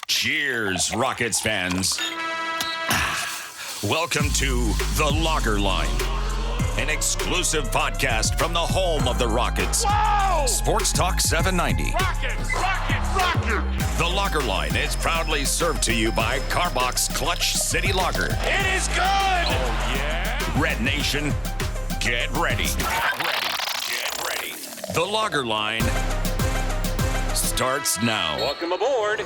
Cheers, Rockets fans. Welcome to The Locker Line, an exclusive podcast from the home of the Rockets. Whoa! Sports Talk 790. Rockets! The Locker Line is proudly served to you by Carbox Clutch City Lager. It is good! Oh, yeah? Red Nation, get ready. Get ready. The Locker Line starts now. Welcome aboard.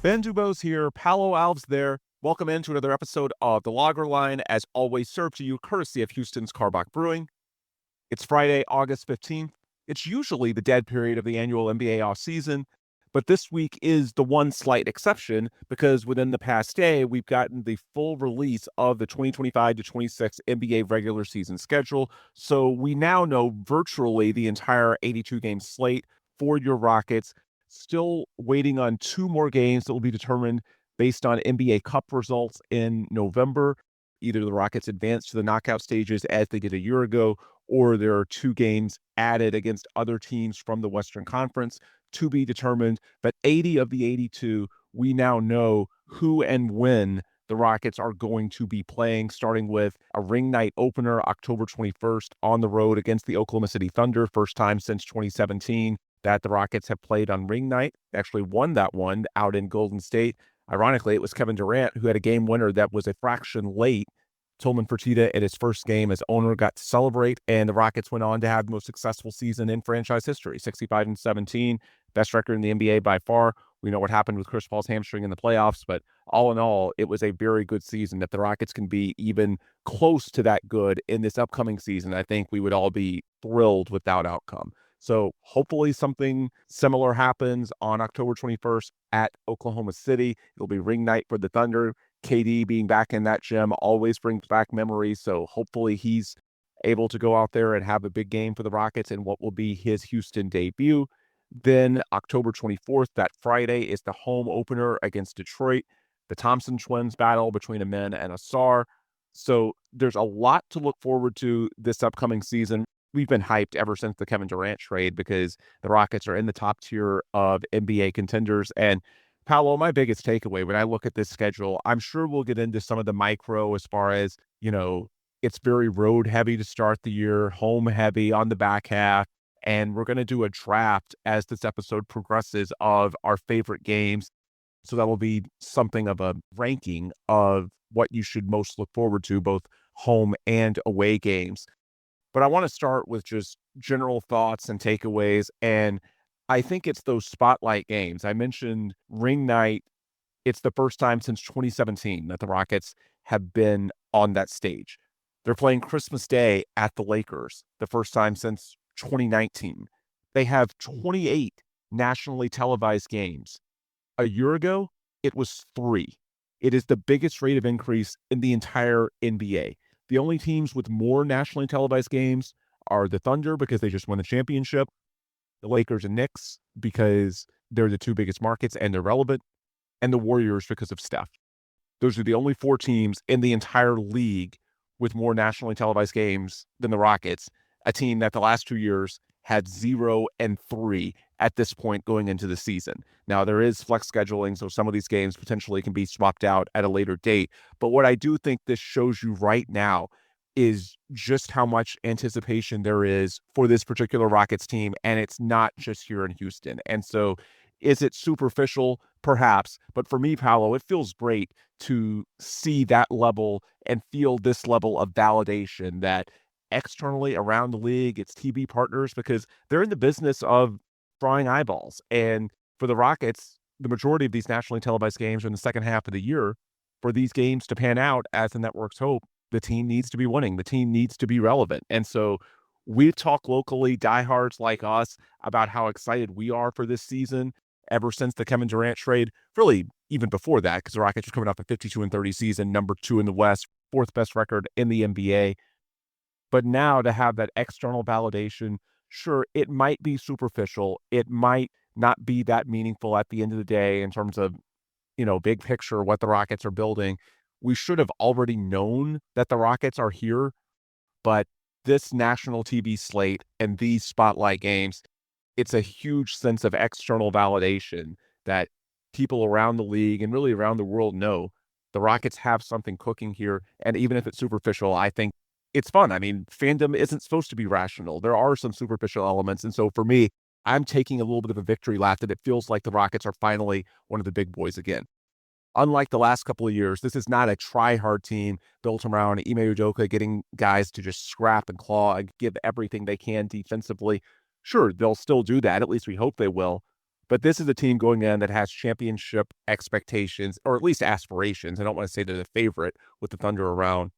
Ben DuBose here, Paulo Alves there. Welcome into another episode of The Lager Line, as always served to you courtesy of Houston's Karbach Brewing. It's Friday, August 15th. It's usually the dead period of the annual NBA offseason, but this week is the one slight exception because within the past day, we've gotten the full release of the 2025-26 NBA regular season schedule. So we now know virtually the entire 82-game slate for your Rockets. Still waiting on two more games that will be determined based on NBA Cup results in November. Either the Rockets advance to the knockout stages as they did a year ago, or there are two games added against other teams from the Western Conference to be determined. But 80 of the 82, we now know who and when the Rockets are going to be playing, starting with a ring night opener October 21st on the road against the Oklahoma City Thunder, first time since 2017 that the Rockets have played on ring night. They actually won that one out in Golden State. Ironically, it was Kevin Durant who had a game winner that was a fraction late. Tillman Fertitta at his first game as owner got to celebrate, and the Rockets went on to have the most successful season in franchise history, 65-17, best record in the NBA by far. We know what happened with Chris Paul's hamstring in the playoffs, but all in all, it was a very good season. If the Rockets can be even close to that good in this upcoming season, I think we would all be thrilled with that outcome. So hopefully something similar happens on October 21st at Oklahoma City. It'll be ring night for the Thunder. KD being back in that gym always brings back memories. So hopefully he's able to go out there and have a big game for the Rockets in what will be his Houston debut. Then October 24th, that Friday, is the home opener against Detroit. The Thompson twins battle between Amen and Asar. So there's a lot to look forward to this upcoming season. We've been hyped ever since the Kevin Durant trade because the Rockets are in the top tier of NBA contenders. And Paulo, my biggest takeaway when I look at this schedule, I'm sure we'll get into some of the micro as far as, it's very road heavy to start the year, home heavy on the back half. And we're going to do a draft as this episode progresses of our favorite games. So that will be something of a ranking of what you should most look forward to, both home and away games. But I want to start with just general thoughts and takeaways. And I think it's those spotlight games. I mentioned ring night. It's the first time since 2017 that the Rockets have been on that stage. They're playing Christmas Day at the Lakers, the first time since 2019. They have 28 nationally televised games. A year ago, it was 3. It is the biggest rate of increase in the entire NBA. The only teams with more nationally televised games are the Thunder because they just won the championship, the Lakers and Knicks because they're the two biggest markets and they're relevant, and the Warriors because of Steph. Those are the only 4 teams in the entire league with more nationally televised games than the Rockets, a team that the last 2 years had 0 and 3 at this point going into the season. Now, there is flex scheduling, so some of these games potentially can be swapped out at a later date. But what I do think this shows you right now is just how much anticipation there is for this particular Rockets team, and it's not just here in Houston. And so is it superficial? Perhaps. But for me, Paulo, it feels great to see that level and feel this level of validation that externally around the league, it's TV partners, because they're in the business of drawing eyeballs. And for the Rockets, the majority of these nationally televised games are in the second half of the year. For these games to pan out as the networks hope, the team needs to be winning. The team needs to be relevant. And so we talk locally, diehards like us, about how excited we are for this season ever since the Kevin Durant trade, really even before that, because the Rockets are coming off a 52-30 season, number 2 in the West, 4th best record in the NBA. But now to have that external validation, sure, it might be superficial. It might not be that meaningful at the end of the day in terms of, big picture, what the Rockets are building. We should have already known that the Rockets are here but this national TV slate and these spotlight games, it's a huge sense of external validation that people around the league and really around the world know the Rockets have something cooking here. And even if it's superficial, I think it's fun. I mean, fandom isn't supposed to be rational. There are some superficial elements. And so for me, I'm taking a little bit of a victory lap that it feels like the Rockets are finally one of the big boys again. Unlike the last couple of years, this is not a try-hard team built around Ime Udoka getting guys to just scrap and claw and give everything they can defensively. Sure, they'll still do that. At least we hope they will. But this is a team going in that has championship expectations, or at least aspirations. I don't want to say they're the favorite with the Thunder around.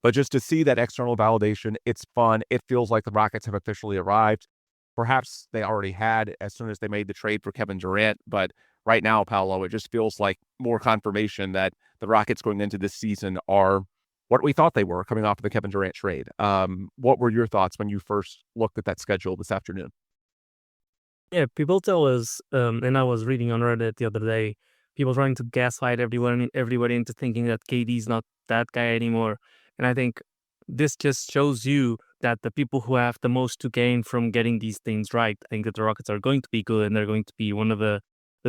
But just to see that external validation, it's fun. It feels like the Rockets have officially arrived. Perhaps they already had as soon as they made the trade for Kevin Durant. But right now, Paulo, it just feels like more confirmation that the Rockets going into this season are what we thought they were coming off of the Kevin Durant trade. What were your thoughts when you first looked at that schedule this afternoon? Yeah, people tell us, and I was reading on Reddit the other day, people trying to gaslight everybody into thinking that KD's not that guy anymore. And I think this just shows you that the people who have the most to gain from getting these things right, I think that the Rockets are going to be good and they're going to be one of the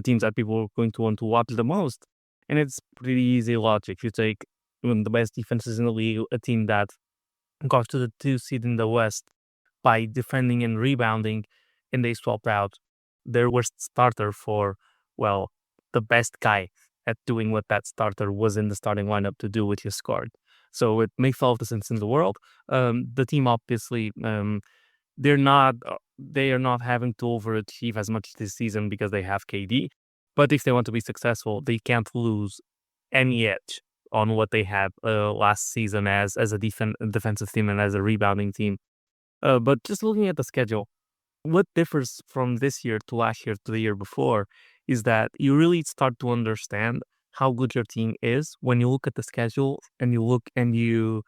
teams that people are going to want to watch the most. And it's pretty easy logic. You take one of the best defenses in the league, a team that got to the 2 seed in the West by defending and rebounding, and they swapped out their worst starter for, well, the best guy at doing what that starter was in the starting lineup to do, which is scored. So it makes all of the sense in the world. The team obviously, they are not having to overachieve as much this season because they have KD. But if they want to be successful, they can't lose any edge on what they had last season as a defensive team and as a rebounding team. But just looking at the schedule, what differs from this year to last year to the year before is that you really start to understand how good your team is when you look at the schedule and you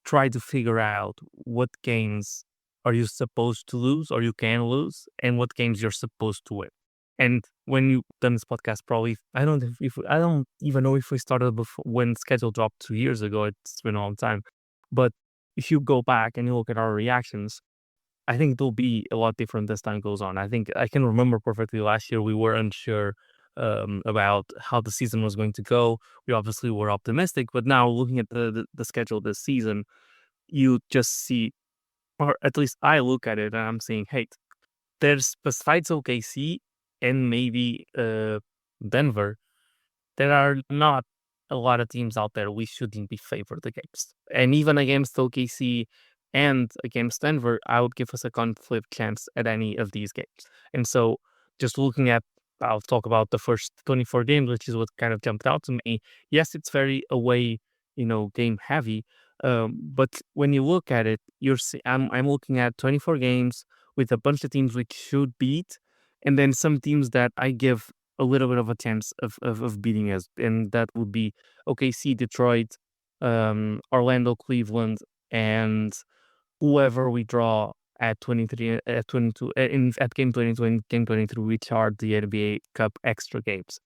try to figure out what games are you supposed to lose or you can lose and what games you're supposed to win. And when you've done this podcast, probably I don't even know if we started before when schedule dropped 2 years ago. It's been a long time, but if you go back and you look at our reactions, I think it'll be a lot different as time goes on. I think I can remember perfectly last year we were unsure about how the season was going to go. We obviously were optimistic, but now looking at the schedule this season, you just see, or at least I look at it and I'm saying, hey, there's besides OKC and maybe Denver, there are not a lot of teams out there we shouldn't be favored against. And even against OKC and against Denver, I would give us a coin flip chance at any of these games. And so just looking at, I'll talk about the first 24 games, which is what kind of jumped out to me. Yes, it's very away, game heavy. But when you look at it, I'm looking at 24 games with a bunch of teams we should beat, and then some teams that I give a little bit of a chance of beating us, and that would be OKC, Detroit, Orlando, Cleveland, and whoever we draw at 23, at 22, at game 20, game 23, which are the NBA Cup extra games.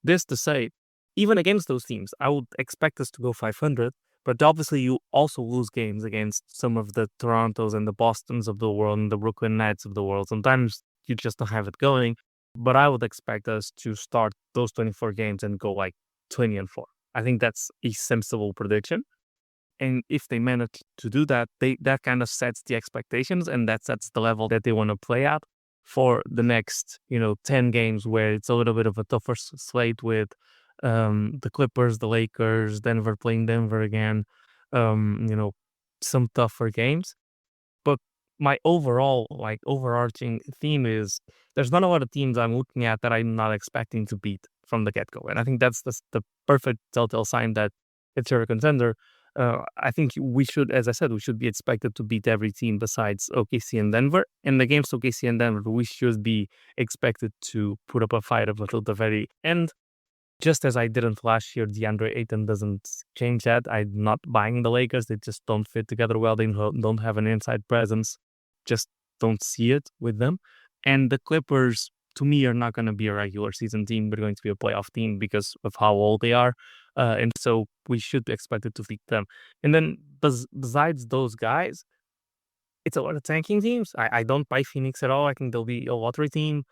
This to say, even against those teams, I would expect us to go 500, but obviously you also lose games against some of the Torontos and the Bostons of the world and the Brooklyn Nets of the world. Sometimes you just don't have it going, but I would expect us to start those 24 games and go like 20-4. I think that's a sensible prediction. And if they manage to do that, that kind of sets the expectations and that sets the level that they want to play at for the next, 10 games where it's a little bit of a tougher slate with the Clippers, the Lakers, Denver playing Denver again, some tougher games. But my overarching theme is there's not a lot of teams I'm looking at that I'm not expecting to beat from the get-go. And I think that's the perfect telltale sign that it's a contender. I think we should, as I said, we should be expected to beat every team besides OKC and Denver. And against OKC and Denver, we should be expected to put up a fight until the very end. Just as I didn't last year, DeAndre Ayton doesn't change that. I'm not buying the Lakers. They just don't fit together well. They don't have an inside presence. Just don't see it with them. And the Clippers, to me, are not going to be a regular season team. They're going to be a playoff team because of how old they are. And so we should expect it to beat them. And then besides those guys, it's a lot of tanking teams. I don't buy Phoenix at all. I think they'll be a lottery team.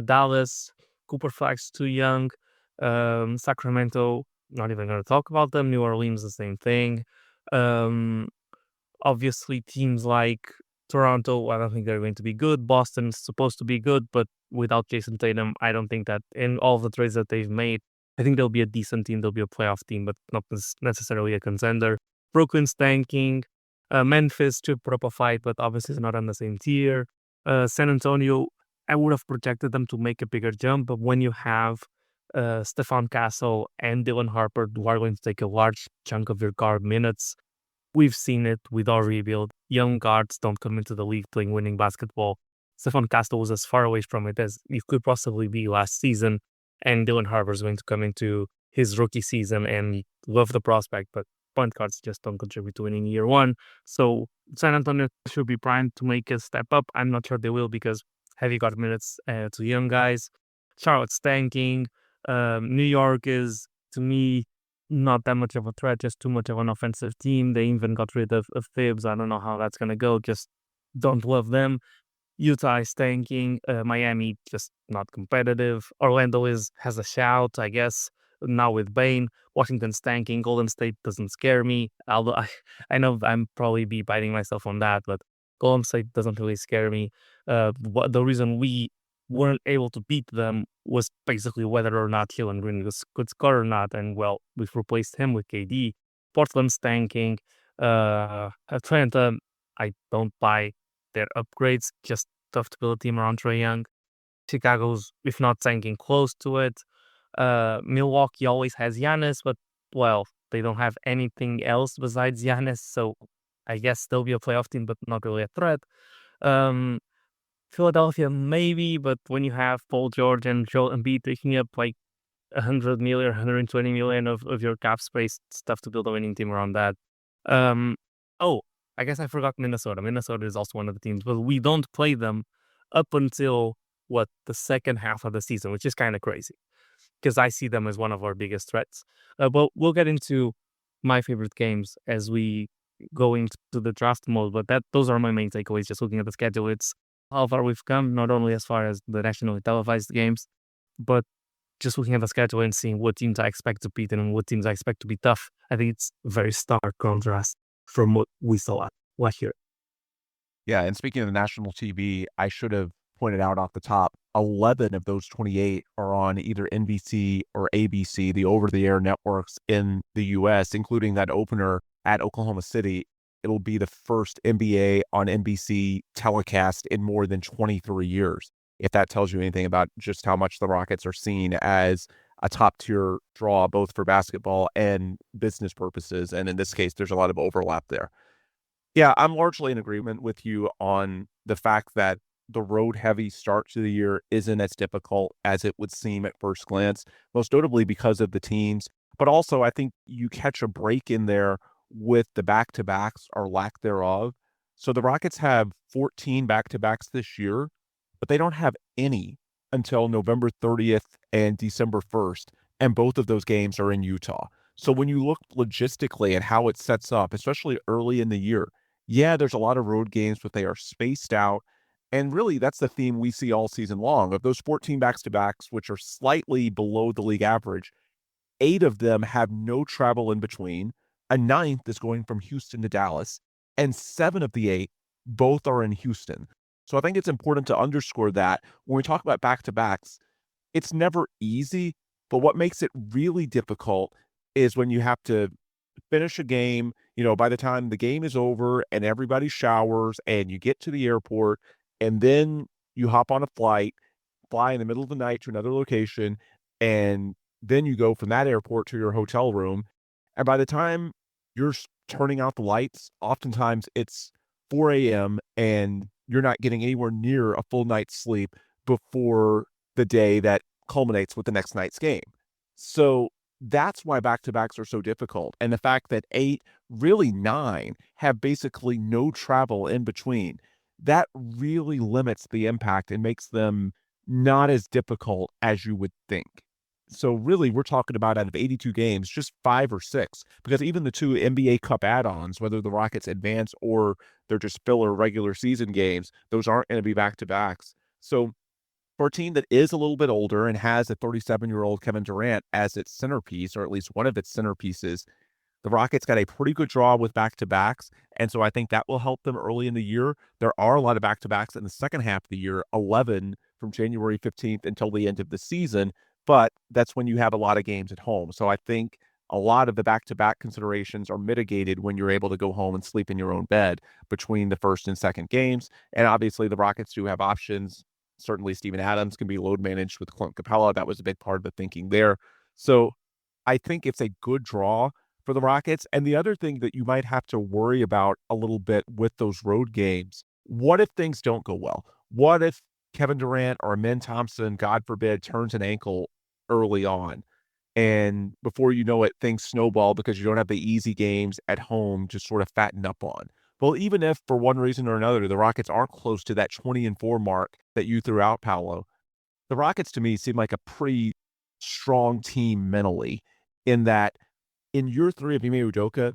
Dallas, Cooper Flax too young. Sacramento, not even going to talk about them. New Orleans, the same thing. Um, Obviously, teams like Toronto, I don't think they're going to be good. Boston's supposed to be good, but without Jason Tatum, I don't think that in all of the trades that they've made, I think they'll be a decent team. They'll be a playoff team, but not necessarily a contender. Brooklyn's tanking. Memphis to put up a fight, but obviously it's not on the same tier. San Antonio, I would have projected them to make a bigger jump, but when you have Stephon Castle and Dylan Harper, who are going to take a large chunk of your guard minutes, we've seen it with our rebuild. Young guards don't come into the league playing winning basketball. Stephon Castle was as far away from it as you could possibly be last season, and Dylan Harper is going to come into his rookie season and love the prospect, but point guards just don't contribute to winning year one. So San Antonio should be primed to make a step up. I'm not sure they will because heavy guard minutes to young guys. Charlotte's tanking. New York is, to me, not that much of a threat, just too much of an offensive team. They even got rid of Thibs. I don't know how that's going to go. Just don't love them. Utah is tanking. Miami just not competitive. Orlando has a shout, I guess, now with Bane. Washington's tanking. Golden State doesn't scare me. Although I know I'm probably be biting myself on that, but Golden State doesn't really scare me. The reason we weren't able to beat them was basically whether or not Jalen Green could score or not. And well, we've replaced him with KD. Portland's tanking. Atlanta, I don't buy their upgrades, just tough to build a team around Trae Young. Chicago's, if not tanking, close to it. Milwaukee always has Giannis, but, well, they don't have anything else besides Giannis, so I guess they'll be a playoff team, but not really a threat. Philadelphia, maybe, but when you have Paul George and Joel Embiid taking up like 100 million, 120 million of your cap space, it's tough to build a winning team around that. Oh, I guess I forgot Minnesota. Minnesota is also one of the teams, but we don't play them up until, the second half of the season, which is kind of crazy because I see them as one of our biggest threats. But we'll get into my favorite games as we go into the draft mode, but those are my main takeaways, just looking at the schedule. It's how far we've come, not only as far as the nationally televised games, but just looking at the schedule and seeing what teams I expect to beat and what teams I expect to be tough. I think it's a very stark contrast from what we saw last year. Yeah, and speaking of the national TV, I should have pointed out off the top, 11 of those 28 are on either NBC or ABC, the over-the-air networks in the U.S., including that opener at Oklahoma City. It'll be the first NBA on NBC telecast in more than 23 years, if that tells you anything about just how much the Rockets are seen as a top-tier draw, both for basketball and business purposes. And in this case, there's a lot of overlap there. Yeah, I'm largely in agreement with you on the fact that the road-heavy start to the year isn't as difficult as it would seem at first glance, most notably because of the teams. But also, I think you catch a break in there with the back-to-backs or lack thereof. So the Rockets have 14 back-to-backs this year, but they don't have any until November 30th and December 1st, and both of those games are in Utah. So when you look logistically at how it sets up, especially early in the year, yeah, there's a lot of road games, but they are spaced out. And really, that's the theme we see all season long. Of those 14 backs-to-backs, which are slightly below the league average, 8 of them have no travel in between. A 9th is going from Houston to Dallas, and 7 of the 8, both are in Houston. So I think it's important to underscore that when we talk about back-to-backs, it's never easy, but what makes it really difficult is when you have to finish a game, by the time the game is over and everybody showers and you get to the airport and then you hop on a flight, fly in the middle of the night to another location, and then you go from that airport to your hotel room. And by the time you're turning out the lights, oftentimes it's 4 a.m. and you're not getting anywhere near a full night's sleep before the day that culminates with the next night's game. So that's why back-to-backs are so difficult. And the fact that 8, really 9, have basically no travel in between, that really limits the impact and makes them not as difficult as you would think. So really, we're talking about out of 82 games, just 5 or 6, because even the 2 NBA Cup add-ons, whether the Rockets advance or they're just filler regular season games, those aren't gonna be back-to-backs. So for a team that is a little bit older and has a 37-year-old Kevin Durant as its centerpiece, or at least one of its centerpieces, the Rockets got a pretty good draw with back-to-backs, and so I think that will help them early in the year. There are a lot of back-to-backs in the second half of the year, 11 from January 15th until the end of the season, but that's when you have a lot of games at home. So I think a lot of the back-to-back considerations are mitigated when you're able to go home and sleep in your own bed between the first and second games. And obviously, the Rockets do have options. Certainly, Steven Adams can be load managed with Clint Capella. That was a big part of the thinking there. So I think it's a good draw for the Rockets. And the other thing that you might have to worry about a little bit with those road games, what if things don't go well? What if Kevin Durant or Amen Thompson, God forbid, turns an ankle early on? And before you know it, things snowball because you don't have the easy games at home to sort of fatten up on. Well, even if for one reason or another, the Rockets aren't close to that 20-4 mark that you threw out, Paolo, the Rockets to me seem like a pretty strong team mentally in that in year 3 of Ime Udoka,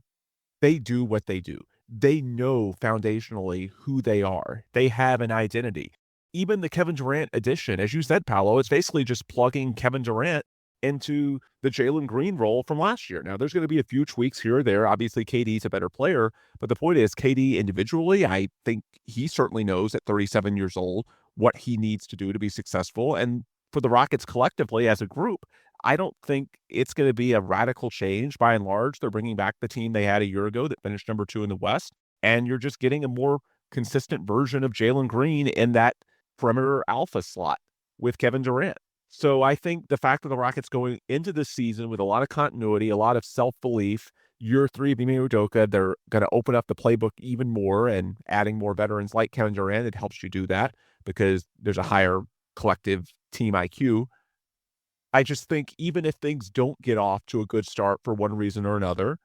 they do what they do. They know foundationally who they are. They have an identity. Even the Kevin Durant addition, as you said, Paolo, it's basically just plugging Kevin Durant into the Jalen Green role from last year. Now, there's going to be a few tweaks here or there. Obviously, KD's a better player, but the point is, KD individually, I think he certainly knows at 37 years old what he needs to do to be successful. And for the Rockets collectively as a group, I don't think it's going to be a radical change by and large. They're bringing back the team they had a year ago that finished number 2 in the West, and you're just getting a more consistent version of Jalen Green in that perimeter alpha slot with Kevin Durant. So I think the fact that the Rockets going into this season with a lot of continuity, a lot of self-belief, year 3 of Ime Udoka, they're going to open up the playbook even more and adding more veterans like Kevin Durant. It helps you do that because there's a higher collective team IQ. I just think even if things don't get off to a good start for one reason or another,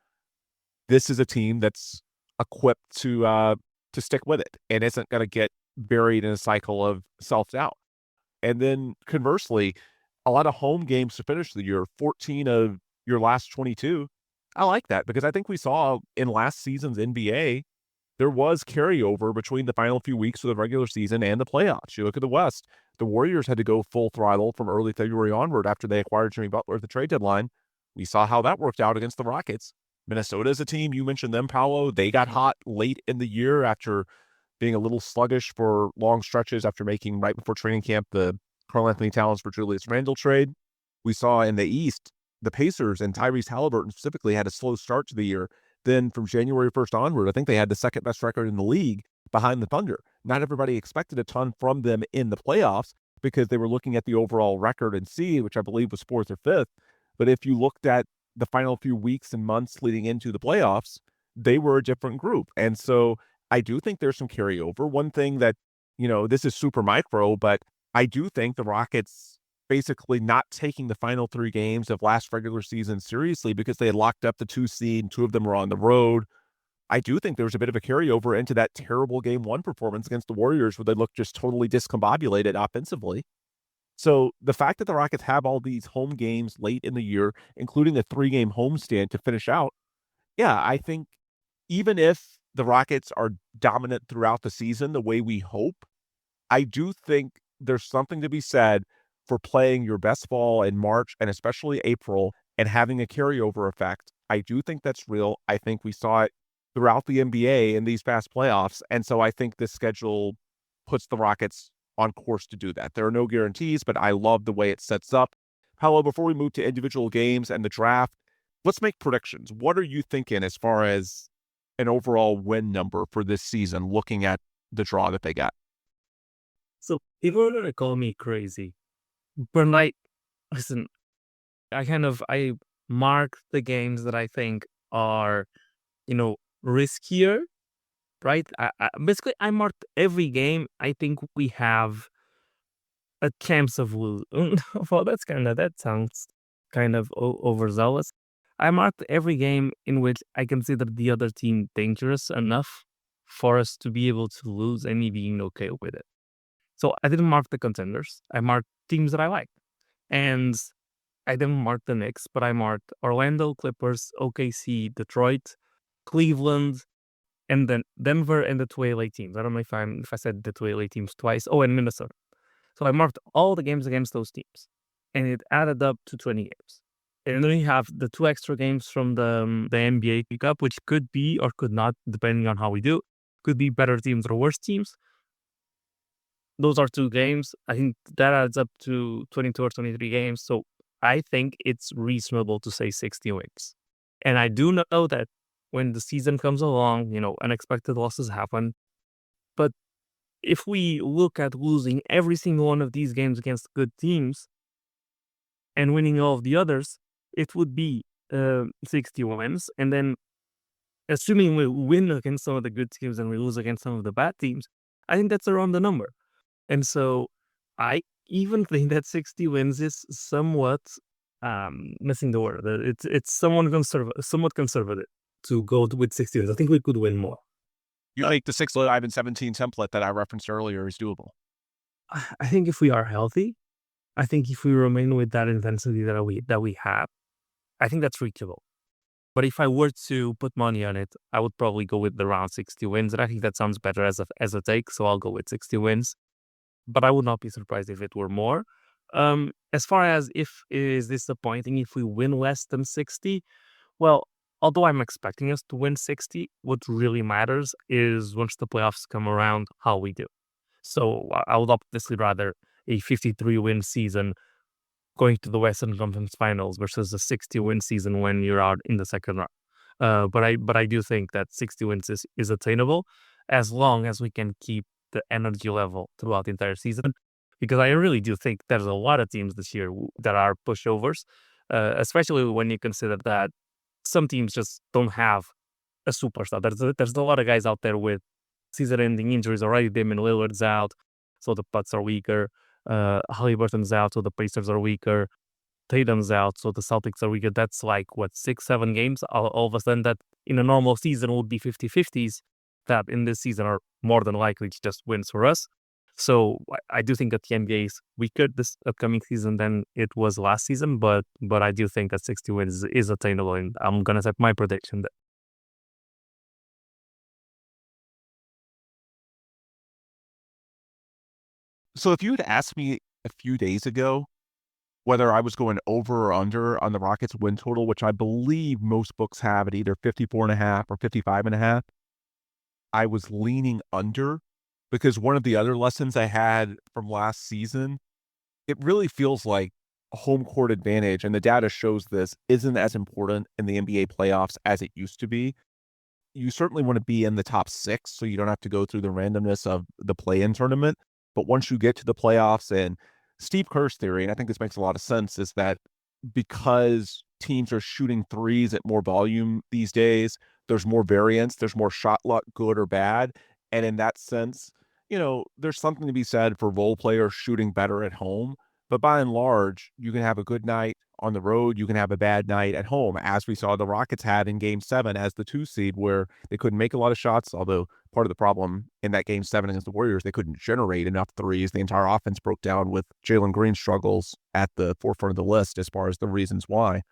this is a team that's equipped to stick with it and isn't going to get buried in a cycle of self-doubt. And then conversely, a lot of home games to finish the year, 14 of your last 22. I like that because I think we saw in last season's NBA, there was carryover between the final few weeks of the regular season and the playoffs. You look at the West, the Warriors had to go full throttle from early February onward after they acquired Jimmy Butler at the trade deadline. We saw how that worked out against the Rockets. Minnesota is a team, you mentioned them, Paulo. They got hot late in the year after being a little sluggish for long stretches after making right before training camp the Karl Anthony Towns for Julius Randle trade. We saw in the East, the Pacers and Tyrese Halliburton specifically had a slow start to the year. Then from January 1st onward, I think they had the second best record in the league behind the Thunder. Not everybody expected a ton from them in the playoffs because they were looking at the overall record and seed, which I believe was 4th or 5th. But if you looked at the final few weeks and months leading into the playoffs, they were a different group. And so I do think there's some carryover. One thing that, this is super micro, but I do think the Rockets basically not taking the final 3 games of last regular season seriously because they had locked up the 2 seed and 2 of them were on the road. I do think there was a bit of a carryover into that terrible game 1 performance against the Warriors where they looked just totally discombobulated offensively. So the fact that the Rockets have all these home games late in the year, including a 3-game homestand to finish out, yeah, I think even if the Rockets are dominant throughout the season the way we hope, I do think there's something to be said for playing your best ball in March and especially April and having a carryover effect. I do think that's real. I think we saw it throughout the NBA in these past playoffs. And so I think this schedule puts the Rockets on course to do that. There are no guarantees, but I love the way it sets up. Paulo, before we move to individual games and the draft, let's make predictions. What are you thinking as far as an overall win number for this season, looking at the draw that they got? So people are gonna call me crazy, but like, listen, I mark the games that I think are, riskier, right? Basically I marked every game I think we have a chance of lose. Well, that sounds kind of overzealous. I marked every game in which I consider the other team dangerous enough for us to be able to lose and me being okay with it. So I didn't mark the contenders. I marked teams that I like. And I didn't mark the Knicks, but I marked Orlando, Clippers, OKC, Detroit, Cleveland, and then Denver and the two LA teams. I don't know if I said the two LA teams twice. Oh, and Minnesota. So I marked all the games against those teams, and it added up to 20 games. And then you have the 2 extra games from the NBA Cup, which could be or could not, depending on how we do. Could be better teams or worse teams. Those are 2 games. I think that adds up to 22 or 23 games. So I think it's reasonable to say 60 wins. And I do know that when the season comes along, unexpected losses happen. But if we look at losing every single one of these games against good teams and winning all of the others, it would be 60 wins. And then assuming we win against some of the good teams and we lose against some of the bad teams, I think that's around the number. And so I even think that 60 wins is somewhat missing the word. It's somewhat conservative to go with 60 wins. I think we could win more. You think the 6-5-17 template that I referenced earlier is doable? I think if we are healthy, I think if we remain with that intensity that we have, I think that's reachable. But if I were to put money on it, I would probably go with around 60 wins. And I think that sounds better as a take, so I'll go with 60 wins. But I would not be surprised if it were more. As far as if it is disappointing if we win less than 60, well, although I'm expecting us to win 60, what really matters is once the playoffs come around, how we do. So I would obviously rather a 53-win season going to the Western Conference Finals versus a 60-win season when you're out in the second round. But I do think that 60 wins is attainable as long as we can keep the energy level throughout the entire season. Because I really do think there's a lot of teams this year that are pushovers, especially when you consider that some teams just don't have a superstar. There's a lot of guys out there with season-ending injuries already. Damian Lillard's out, so the Bucks are weaker. Halliburton's out, so the Pacers are weaker. Tatum's out, so the Celtics are weaker. That's like, 6-7 games all of a sudden that in a normal season would be 50-50s that in this season are more than likely just wins for us. So I do think that the NBA is weaker this upcoming season than it was last season, but I do think that 60 wins is attainable, and I'm going to set my prediction there. So if you had asked me a few days ago whether I was going over or under on the Rockets win total, which I believe most books have at either 54.5 or 55.5, I was leaning under, because one of the other lessons I had from last season, it really feels like a home court advantage, and the data shows this, isn't as important in the NBA playoffs as it used to be. You certainly want to be in the top 6 so you don't have to go through the randomness of the play-in tournament. But once you get to the playoffs, and Steve Kerr's theory, and I think this makes a lot of sense, is that because teams are shooting threes at more volume these days, there's more variance, there's more shot luck, good or bad. And in that sense, there's something to be said for role players shooting better at home. But by and large, you can have a good night on the road, you can have a bad night at home, as we saw the Rockets had in Game 7 as the 2 seed, where they couldn't make a lot of shots, although part of the problem in that Game 7 against the Warriors, they couldn't generate enough threes. The entire offense broke down, with Jalen Green's struggles at the forefront of the list as far as the reasons why.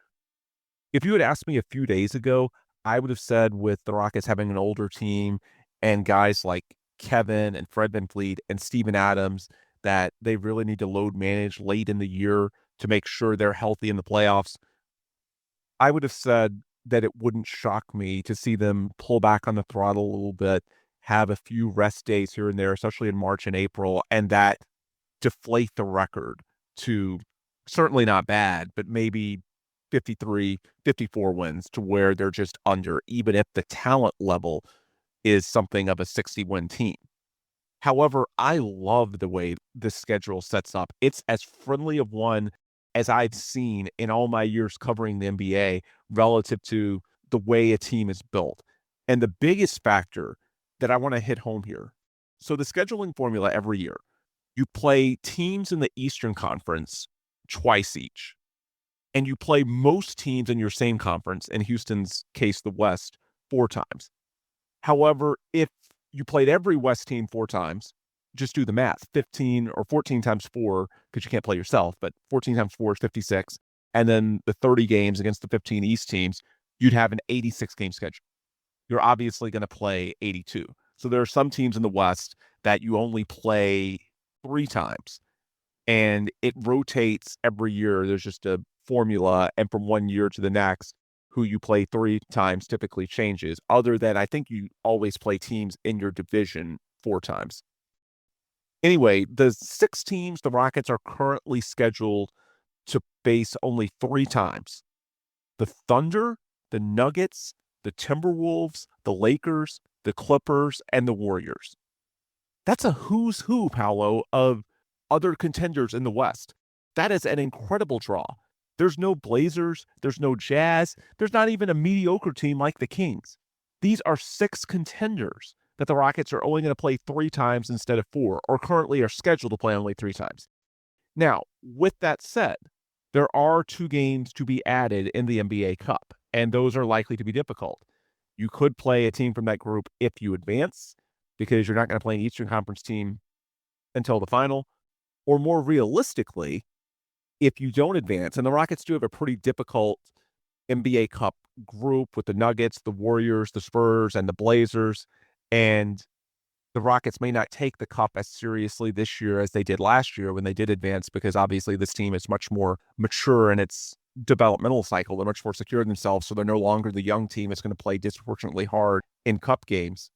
If you had asked me a few days ago, I would have said, with the Rockets having an older team and guys like Kevin and Fred VanVleet and Steven Adams, that they really need to load manage late in the year to make sure they're healthy in the playoffs. I would have said that it wouldn't shock me to see them pull back on the throttle a little bit, have a few rest days here and there, especially in March and April, and that deflate the record to certainly not bad, but maybe 53, 54 wins, to where they're just under, even if the talent level is something of a 60-win team. However, I love the way this schedule sets up. It's as friendly of one as I've seen in all my years covering the NBA relative to the way a team is built. And the biggest factor that I want to hit home here, so the scheduling formula every year, you play teams in the Eastern Conference twice each, and you play most teams in your same conference, in Houston's case, the West, 4 times. However, if you played every West team 4 times, just do the math, 15 or 14 times 4, because you can't play yourself, but 14 times 4 is 56. and then the 30 games against the 15 East teams, you'd have an 86-game schedule. You're obviously going to play 82. So there are some teams in the West that you only play 3 times, and it rotates every year. There's just a formula, and from one year to the next, who you play 3 times typically changes, other than I think you always play teams in your division 4 times. Anyway, the 6 teams the Rockets are currently scheduled to face only 3 times: the Thunder, the Nuggets, the Timberwolves, the Lakers, the Clippers, and the Warriors. That's a who's who, Paulo, of other contenders in the West. That is an incredible draw. There's no Blazers, there's no Jazz, there's not even a mediocre team like the Kings. These are 6 contenders that the Rockets are only going to play 3 times instead of 4, or currently are scheduled to play only 3 times. Now, with that said, there are 2 games to be added in the NBA Cup, and those are likely to be difficult. You could play a team from that group if you advance, because you're not going to play an Eastern Conference team until the final, or more realistically, if you don't advance, and the Rockets do have a pretty difficult NBA Cup group with the Nuggets, the Warriors, the Spurs, and the Blazers, and the Rockets may not take the Cup as seriously this year as they did last year when they did advance, because obviously this team is much more mature in its developmental cycle. They're much more secure in themselves, so they're no longer the young team that's going to play disproportionately hard in Cup games.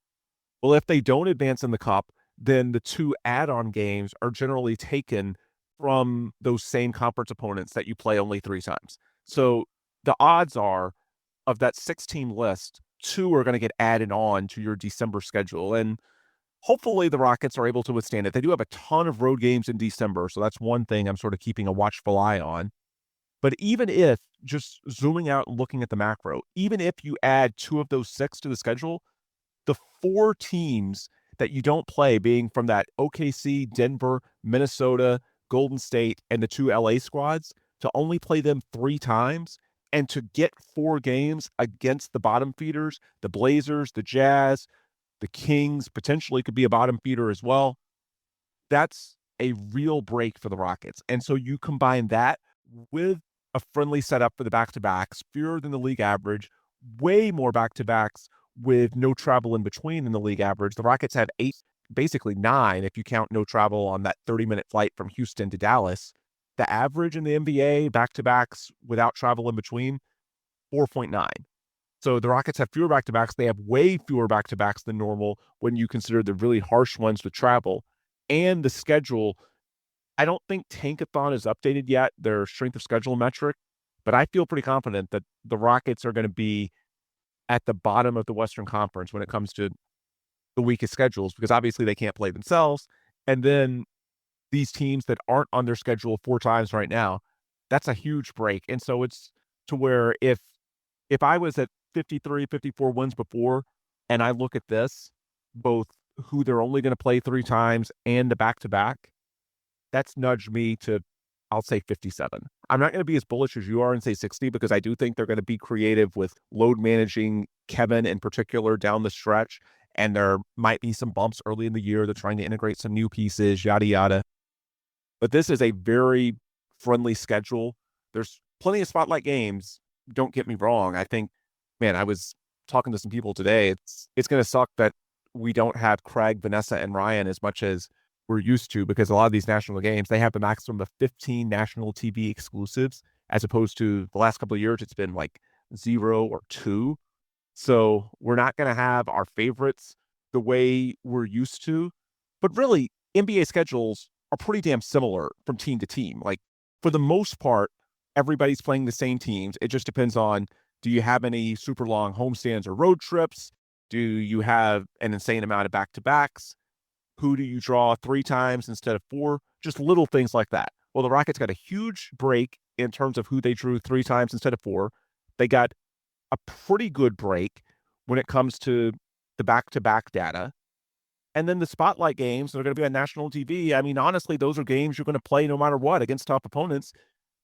Well, if they don't advance in the Cup, then the 2 add-on games are generally taken from those same conference opponents that you play only 3 times. So the odds are, of that 6-team list, 2 are going to get added on to your December schedule. And hopefully the Rockets are able to withstand it. They do have a ton of road games in December, so that's one thing I'm sort of keeping a watchful eye on. But even if, just zooming out and looking at the macro, even if you add 2 of those 6 to the schedule, the 4 teams that you don't play, being from that OKC, Denver, Minnesota, Golden State, and the 2 LA squads, to only play them 3 times and to get 4 games against the bottom feeders, the Blazers, the Jazz, the Kings, potentially could be a bottom feeder as well. That's a real break for the Rockets. And so you combine that with a friendly setup for the back-to-backs, fewer than the league average, way more back-to-backs with no travel in between than the league average. The Rockets have 8, basically 9, if you count no travel on that 30-minute flight from Houston to Dallas. The average in the NBA, back-to-backs without travel in between, 4.9. So the Rockets have fewer back-to-backs. They have way fewer back-to-backs than normal when you consider the really harsh ones with travel. And the schedule, I don't think Tankathon is updated yet, their strength of schedule metric, but I feel pretty confident that the Rockets are going to be at the bottom of the Western Conference when it comes to the weakest schedules, because obviously they can't play themselves. And then these teams that aren't on their schedule 4 times right now, that's a huge break. And so it's to where if I was at 53, 54 wins before, and I look at this, both who they're only going to play 3 times and the back-to-back, that's nudged me to, I'll say 57. I'm not going to be as bullish as you are and say 60, because I do think they're going to be creative with load managing Kevin in particular down the stretch. And there might be some bumps early in the year. They're trying to integrate some new pieces, yada, yada. But this is a very friendly schedule. There's plenty of spotlight games. Don't get me wrong. I think, man, I was talking to some people today. It's going to suck that we don't have Craig, Vanessa, and Ryan as much as we're used to, because a lot of these national games, they have the maximum of 15 national TV exclusives, as opposed to the last couple of years, it's been like 0 or 2. So we're not going to have our favorites the way we're used to. But really, NBA schedules are pretty damn similar from team to team. Like, for the most part, everybody's playing the same teams. It just depends on, do you have any super long homestands or road trips? Do you have an insane amount of back-to-backs? Who do you draw 3 times instead of 4? Just little things like that. Well, the Rockets got a huge break in terms of who they drew 3 times instead of 4. They got a pretty good break when it comes to the back-to-back data. And then the spotlight games that are going to be on national TV. I mean, honestly, those are games you're going to play no matter what against top opponents.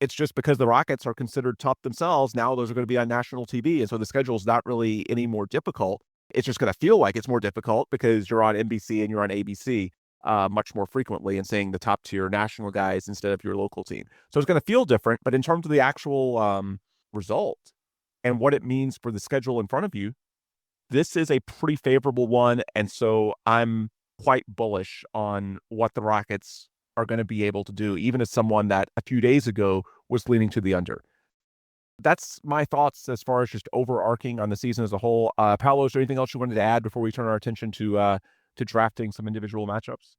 It's just because the Rockets are considered tough themselves. Now those are going to be on national TV. And so the schedule is not really any more difficult. It's just going to feel like it's more difficult because you're on NBC and you're on ABC. much more frequently and saying the top tier national guys instead of your local team. So it's going to feel different, but in terms of the actual result and what it means for the schedule in front of you, this is a pretty favorable one. And so I'm quite bullish on what the Rockets are going to be able to do, even as someone that a few days ago was leaning to the under. That's my thoughts as far as just overarching on the season as a whole. Paulo, is there anything else you wanted to add before we turn our attention to drafting some individual matchups?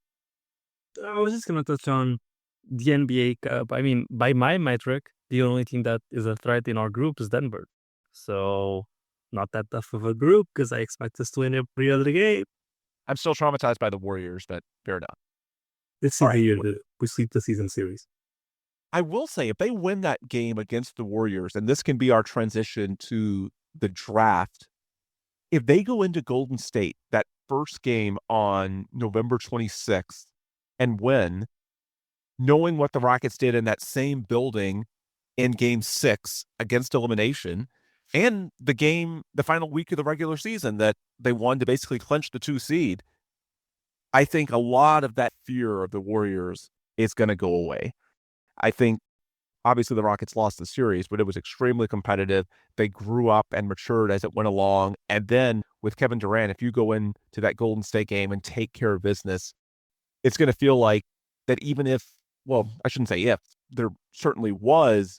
I was just going to touch on the NBA Cup. I mean, by my metric, the only team that is a threat in our group is Denver. So not that tough of a group because I expect us to win every other game. I'm still traumatized by the Warriors, but fair enough. This is the year that we sweep the season series. I will say, if they win that game against the Warriors, and this can be our transition to the draft, if they go into Golden State, that first game on November 26th, and win, knowing what the Rockets did in that same building in Game 6 against elimination, and the final week of the regular season that they won to basically clinch the 2 seed, I think a lot of that fear of the Warriors is going to go away. I think, obviously, the Rockets lost the series, but it was extremely competitive. They grew up and matured as it went along. And then with Kevin Durant, if you go into that Golden State game and take care of business, it's going to feel like that even if, well, I shouldn't say if, there certainly was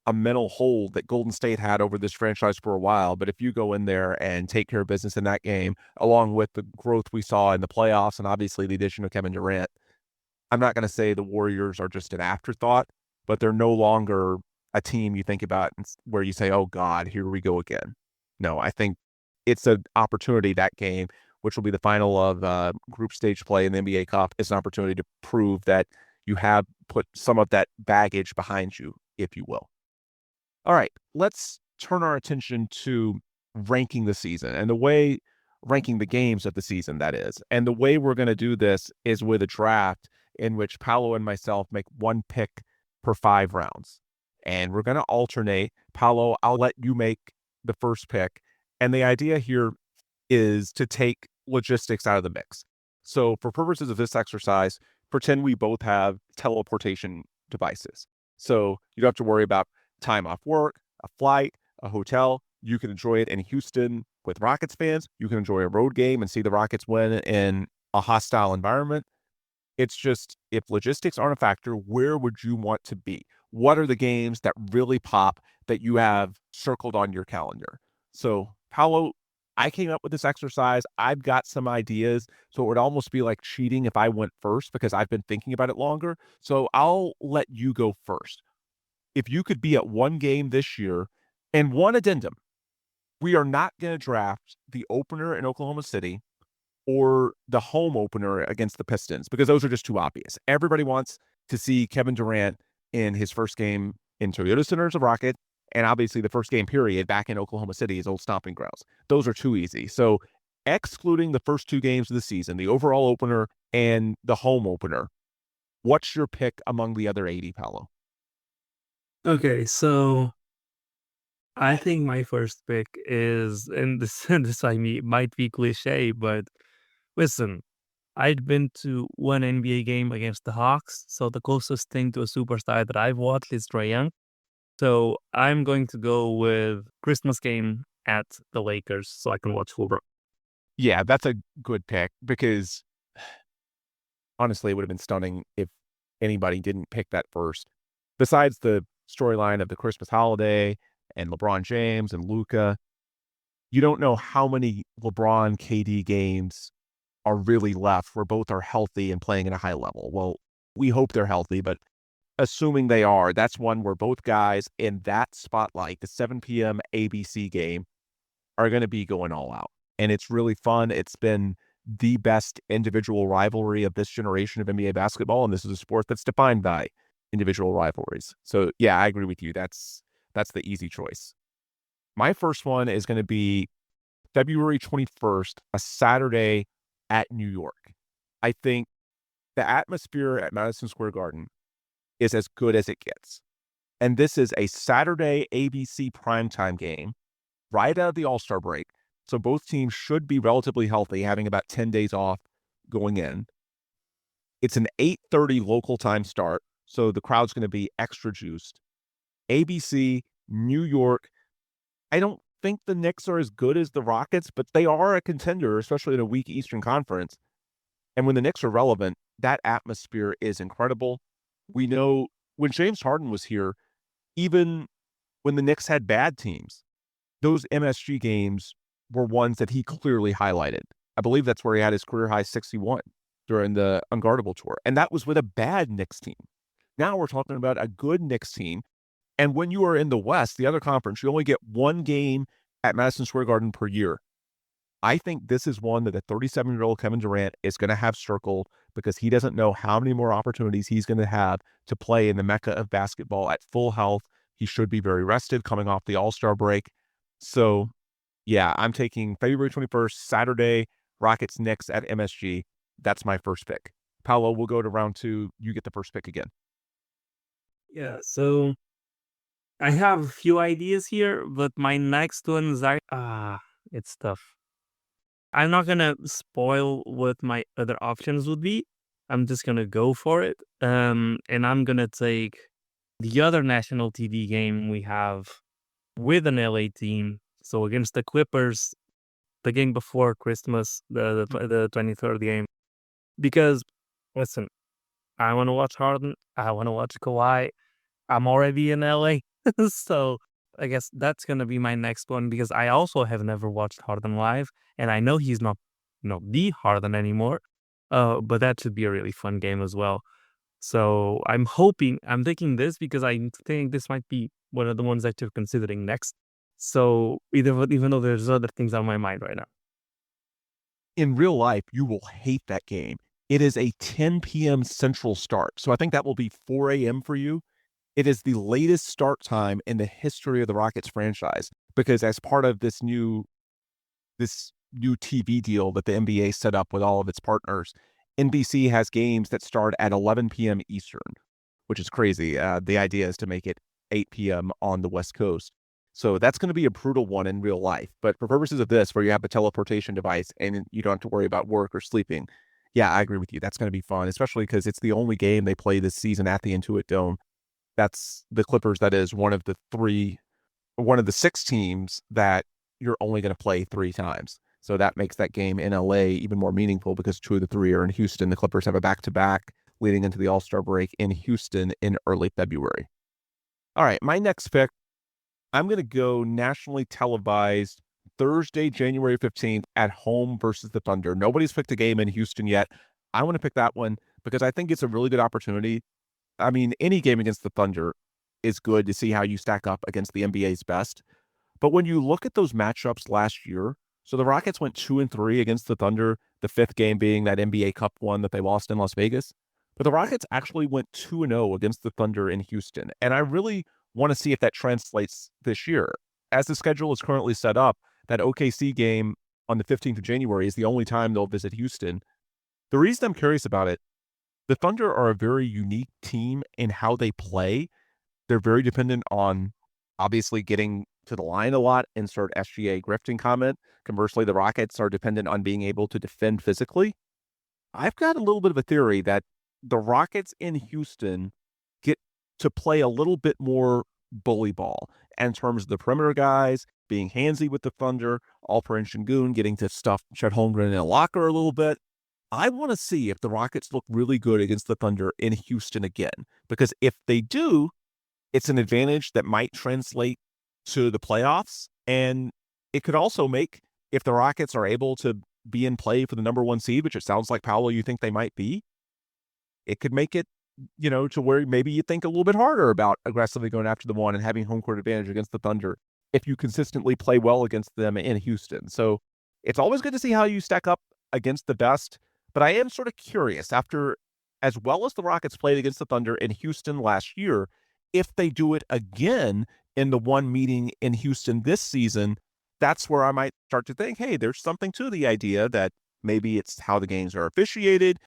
a mental hold that Golden State had over this franchise for a while. But if you go in there and take care of business in that game, along with the growth we saw in the playoffs and obviously the addition of Kevin Durant, I'm not going to say the Warriors are just an afterthought, but they're no longer a team you think about where you say, oh God, here we go again. No, I think it's an opportunity, that game, which will be the final of group stage play in the NBA Cup, is an opportunity to prove that you have put some of that baggage behind you, if you will. All right, let's turn our attention to ranking the season and ranking the games of the season, that is. And the way we're going to do this is with a draft in which Paulo and myself make one pick per 5 rounds. And we're going to alternate. Paulo, I'll let you make the first pick. And the idea here is to take logistics out of the mix. So for purposes of this exercise, pretend we both have teleportation devices. So you don't have to worry about time off work, a flight, a hotel. You can enjoy it in Houston with Rockets fans. You can enjoy a road game and see the Rockets win in a hostile environment. It's just, if logistics aren't a factor, where would you want to be? What are the games that really pop that you have circled on your calendar? So, Paulo, I came up with this exercise. I've got some ideas. So it would almost be like cheating if I went first because I've been thinking about it longer. So I'll let you go first. If you could be at one game this year, and one addendum, we are not going to draft the opener in Oklahoma City or the home opener against the Pistons, because those are just too obvious. Everybody wants to see Kevin Durant in his first game in Toyota Center as a Rocket, and obviously the first game period back in Oklahoma City, his old stomping grounds. Those are too easy. So excluding the first 2 games of the season, the overall opener and the home opener, what's your pick among the other 80, Paulo? Okay, so I think my first pick is, and this might be cliche, but listen, I'd been to one NBA game against the Hawks, so the closest thing to a superstar that I've watched is Trae Young. So I'm going to go with Christmas game at the Lakers so I can watch LeBron. Yeah, that's a good pick because honestly, it would have been stunning if anybody didn't pick that first. Besides the storyline of the Christmas holiday and LeBron James and Luka, you don't know how many LeBron KD games are really left where both are healthy and playing at a high level. Well, we hope they're healthy, but assuming they are, that's one where both guys in that spotlight, the 7 p.m. ABC game, are going to be going all out. And it's really fun. It's been the best individual rivalry of this generation of NBA basketball, and this is a sport that's defined by individual rivalries. So, yeah, I agree with you. That's the easy choice. My first one is going to be February 21st, a Saturday at New York. I think the atmosphere at Madison Square Garden is as good as it gets. And this is a Saturday ABC primetime game right out of the All-Star break. So both teams should be relatively healthy, having about 10 days off going in. It's an 8:30 local time start, so the crowd's going to be extra juiced. ABC, New York. I don't think the Knicks are as good as the Rockets, but they are a contender, especially in a weak Eastern Conference. And when the Knicks are relevant, that atmosphere is incredible. We know when James Harden was here, even when the Knicks had bad teams, those MSG games were ones that he clearly highlighted. I believe that's where he had his career high 61 during the Unguardable tour. And that was with a bad Knicks team. Now we're talking about a good Knicks team. And when you are in the West, the other conference, you only get one game at Madison Square Garden per year. I think this is one that the 37-year-old Kevin Durant is going to have circled because he doesn't know how many more opportunities he's going to have to play in the mecca of basketball at full health. He should be very rested coming off the All-Star break. So, yeah, I'm taking February 21st, Saturday, Rockets Knicks at MSG. That's my first pick. Paulo, we'll go to round 2. You get the first pick again. Yeah, so I have a few ideas here, but my next ones are it's tough. I'm not gonna spoil what my other options would be. I'm just gonna go for it. And I'm gonna take the other national TV game we have with an LA team. So against the Clippers, the game before Christmas, the 23rd game. Because listen, I want to watch Harden. I want to watch Kawhi. I'm already in LA, so I guess that's gonna be my next one because I also have never watched Harden live, and I know he's not, the Harden anymore. But that should be a really fun game as well. So I'm taking this because I think this might be one of the ones that you're considering next. So even though there's other things on my mind right now. In real life, you will hate that game. It is a 10 p.m. Central start, so I think that will be 4 a.m. for you. It is the latest start time in the history of the Rockets franchise because as part of this new TV deal that the NBA set up with all of its partners, NBC has games that start at 11 p.m. Eastern, which is crazy. The idea is to make it 8 p.m. on the West Coast. So that's going to be a brutal one in real life. But for purposes of this, where you have a teleportation device and you don't have to worry about work or sleeping, yeah, I agree with you. That's going to be fun, especially because it's the only game they play this season at the Intuit Dome. That's the Clippers. That is one of the 6 teams that you're only going to play 3 times. So that makes that game in LA even more meaningful because 2 of the 3 are in Houston. The Clippers have a back-to-back leading into the All-Star break in Houston in early February. All right, my next pick, I'm going to go nationally televised Thursday, January 15th at home versus the Thunder. Nobody's picked a game in Houston yet. I want to pick that one because I think it's a really good opportunity. I mean, any game against the Thunder is good to see how you stack up against the NBA's best. But when you look at those matchups last year, so the Rockets went 2-3 against the Thunder, the 5th game being that NBA Cup one that they lost in Las Vegas. But the Rockets actually went 2-0 against the Thunder in Houston. And I really want to see if that translates this year. As the schedule is currently set up, that OKC game on the 15th of January is the only time they'll visit Houston. The reason I'm curious about it, the Thunder are a very unique team in how they play. They're very dependent on obviously getting to the line a lot. Insert SGA grifting comment. Conversely, the Rockets are dependent on being able to defend physically. I've got a little bit of a theory that the Rockets in Houston get to play a little bit more bully ball in terms of the perimeter guys being handsy with the Thunder, Alper and Şengün getting to stuff Chet Holmgren in a locker a little bit. I want to see if the Rockets look really good against the Thunder in Houston again, because if they do, it's an advantage that might translate to the playoffs. And it could also make, if the Rockets are able to be in play for the number 1 seed, which it sounds like, Paulo, you think they might be, it could make it, to where maybe you think a little bit harder about aggressively going after the one and having home court advantage against the Thunder if you consistently play well against them in Houston. So it's always good to see how you stack up against the best. But I am sort of curious, after as well as the Rockets played against the Thunder in Houston last year, if they do it again in the one meeting in Houston this season, that's where I might start to think, hey, there's something to the idea that maybe it's how the games are officiated,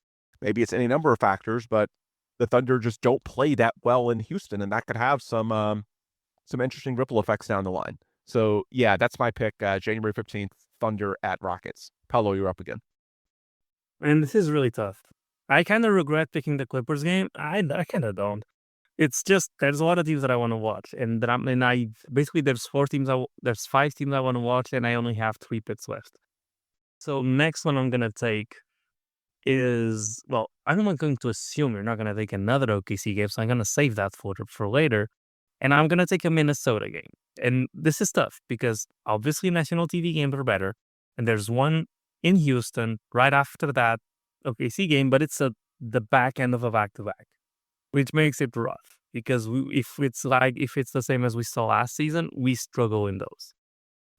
maybe it's any number of factors, but the Thunder just don't play that well in Houston, and that could have some interesting ripple effects down the line. So, yeah, that's my pick, January 15th, Thunder at Rockets. Paulo, you're up again. And this is really tough. I kind of regret picking the Clippers game. I kind of don't. It's just there's a lot of teams that I want to watch, and I basically there's 5 teams I want to watch, and I only have 3 picks left. So next one I'm gonna take is, well, I'm not going to assume you're not gonna take another OKC game, so I'm gonna save that for later, and I'm gonna take a Minnesota game. And this is tough because obviously national TV games are better, and there's one in Houston right after that OKC game, but it's the back end of a back-to-back, which makes it rough because if it's the same as we saw last season, we struggle in those.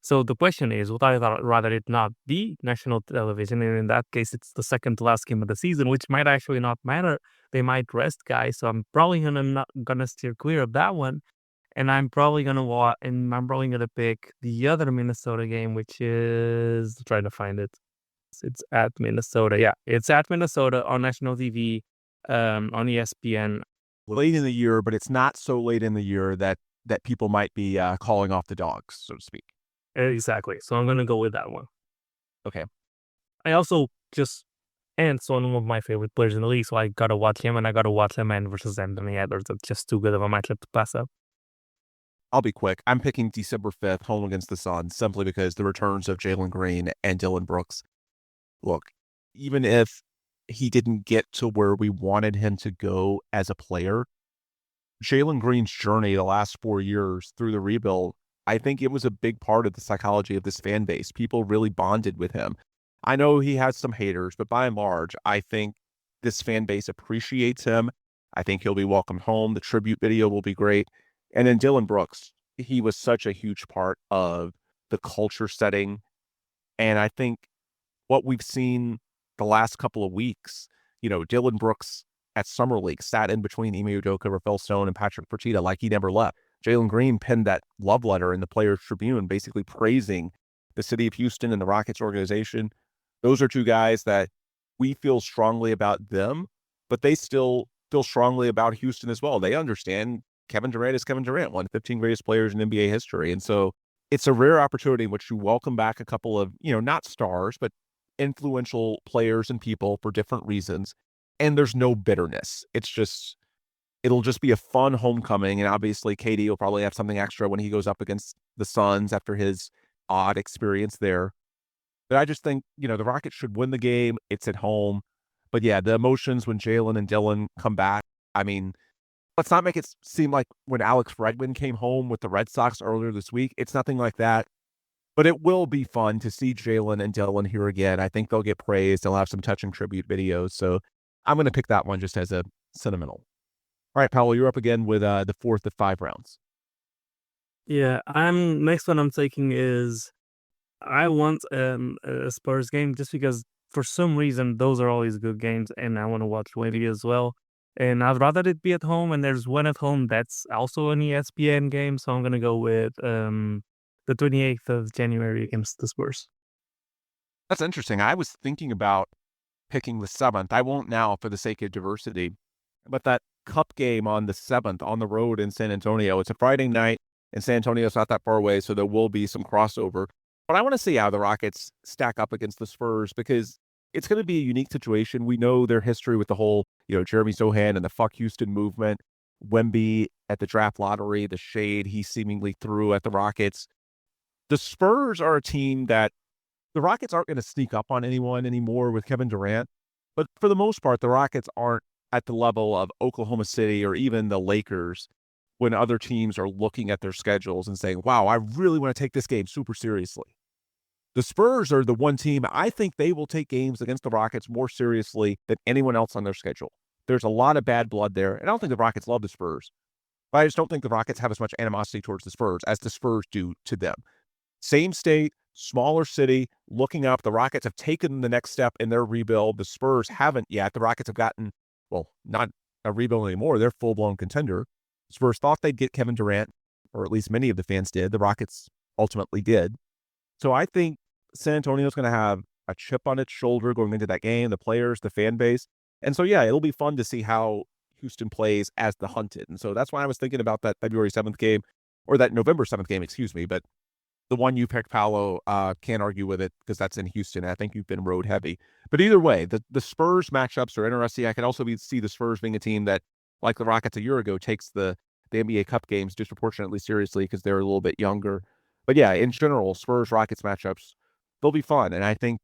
So the question is, would I rather it not be national television? And in that case, it's the second to last game of the season, which might actually not matter. They might rest guys, so I'm probably not gonna steer clear of that one. And I'm probably gonna pick the other Minnesota game, which is trying to find it. It's at Minnesota. Yeah, it's at Minnesota on national TV, on ESPN. Late in the year, but it's not so late in the year that people might be calling off the dogs, so to speak. Exactly. So I'm gonna go with that one. Okay. I also Ant's one of my favorite players in the league, so I gotta watch him, and I gotta watch him versus Anthony Edwards. It's just too good of a matchup to pass up. I'll be quick. I'm picking December 5th, home against the Suns, simply because the returns of Jalen Green and Dillon Brooks. Look, even if he didn't get to where we wanted him to go as a player, Jalen Green's journey the last 4 years through the rebuild, I think it was a big part of the psychology of this fan base. People really bonded with him. I know he has some haters, but by and large, I think this fan base appreciates him. I think he'll be welcomed home. The tribute video will be great. And then Dillon Brooks, he was such a huge part of the culture setting. And I think what we've seen the last couple of weeks, Dillon Brooks at Summer League sat in between Ime Udoka, Rafael Stone, and Patrick Fertitta like he never left. Jalen Green penned that love letter in the Players Tribune, basically praising the city of Houston and the Rockets organization. Those are 2 guys that we feel strongly about them, but they still feel strongly about Houston as well. They understand Kevin Durant is Kevin Durant, one of the 15 greatest players in NBA history. And so it's a rare opportunity in which you welcome back a couple of, not stars, but influential players and people for different reasons. And there's no bitterness. It'll just be a fun homecoming. And obviously KD will probably have something extra when he goes up against the Suns after his odd experience there. But I just think, the Rockets should win the game. It's at home. But yeah, the emotions when Jalen and Dillon come back, I mean, let's not make it seem like when Alex Bregman came home with the Red Sox earlier this week. It's nothing like that. But it will be fun to see Jalen and Dillon here again. I think they'll get praised. They'll have some touching tribute videos. So I'm going to pick that one just as a sentimental. All right, Paulo, you're up again with the 4th of 5 rounds. Yeah, next one I'm taking is I want a Spurs game just because for some reason those are always good games, and I want to watch Wemby as well. And I'd rather it be at home, and there's one at home that's also an ESPN game, so I'm gonna go with the 28th of January against the Spurs. That's interesting. I was thinking about picking the 7th. I won't now for the sake of diversity, but that Cup game on the 7th on the road in San Antonio. It's a Friday night, and San Antonio's not that far away, so there will be some crossover. But I want to see how the Rockets stack up against the Spurs because it's going to be a unique situation. We know their history with the whole, Jeremy Sohan and the Fuck Houston movement, Wemby at the draft lottery, the shade he seemingly threw at the Rockets. The Spurs are a team that the Rockets aren't going to sneak up on anyone anymore with Kevin Durant. But for the most part, the Rockets aren't at the level of Oklahoma City or even the Lakers when other teams are looking at their schedules and saying, wow, I really want to take this game super seriously. The Spurs are the one team, I think they will take games against the Rockets more seriously than anyone else on their schedule. There's a lot of bad blood there, and I don't think the Rockets love the Spurs. But I just don't think the Rockets have as much animosity towards the Spurs as the Spurs do to them. Same state, smaller city, looking up. The Rockets have taken the next step in their rebuild. The Spurs haven't yet. The Rockets have gotten, not a rebuild anymore. They're full-blown contender. The Spurs thought they'd get Kevin Durant, or at least many of the fans did. The Rockets ultimately did. So I think San Antonio's going to have a chip on its shoulder going into that game, the players, the fan base. And so, yeah, it'll be fun to see how Houston plays as the hunted. And so that's why I was thinking about that February 7th game, or that November 7th game, excuse me. But The one you picked, Paulo, can't argue with it because that's in Houston. I think you've been road heavy. But either way, the Spurs matchups are interesting. I could also see the Spurs being a team that, like the Rockets a year ago, takes the NBA Cup games disproportionately seriously because they're a little bit younger. But yeah, in general, Spurs-Rockets matchups, they'll be fun. And I think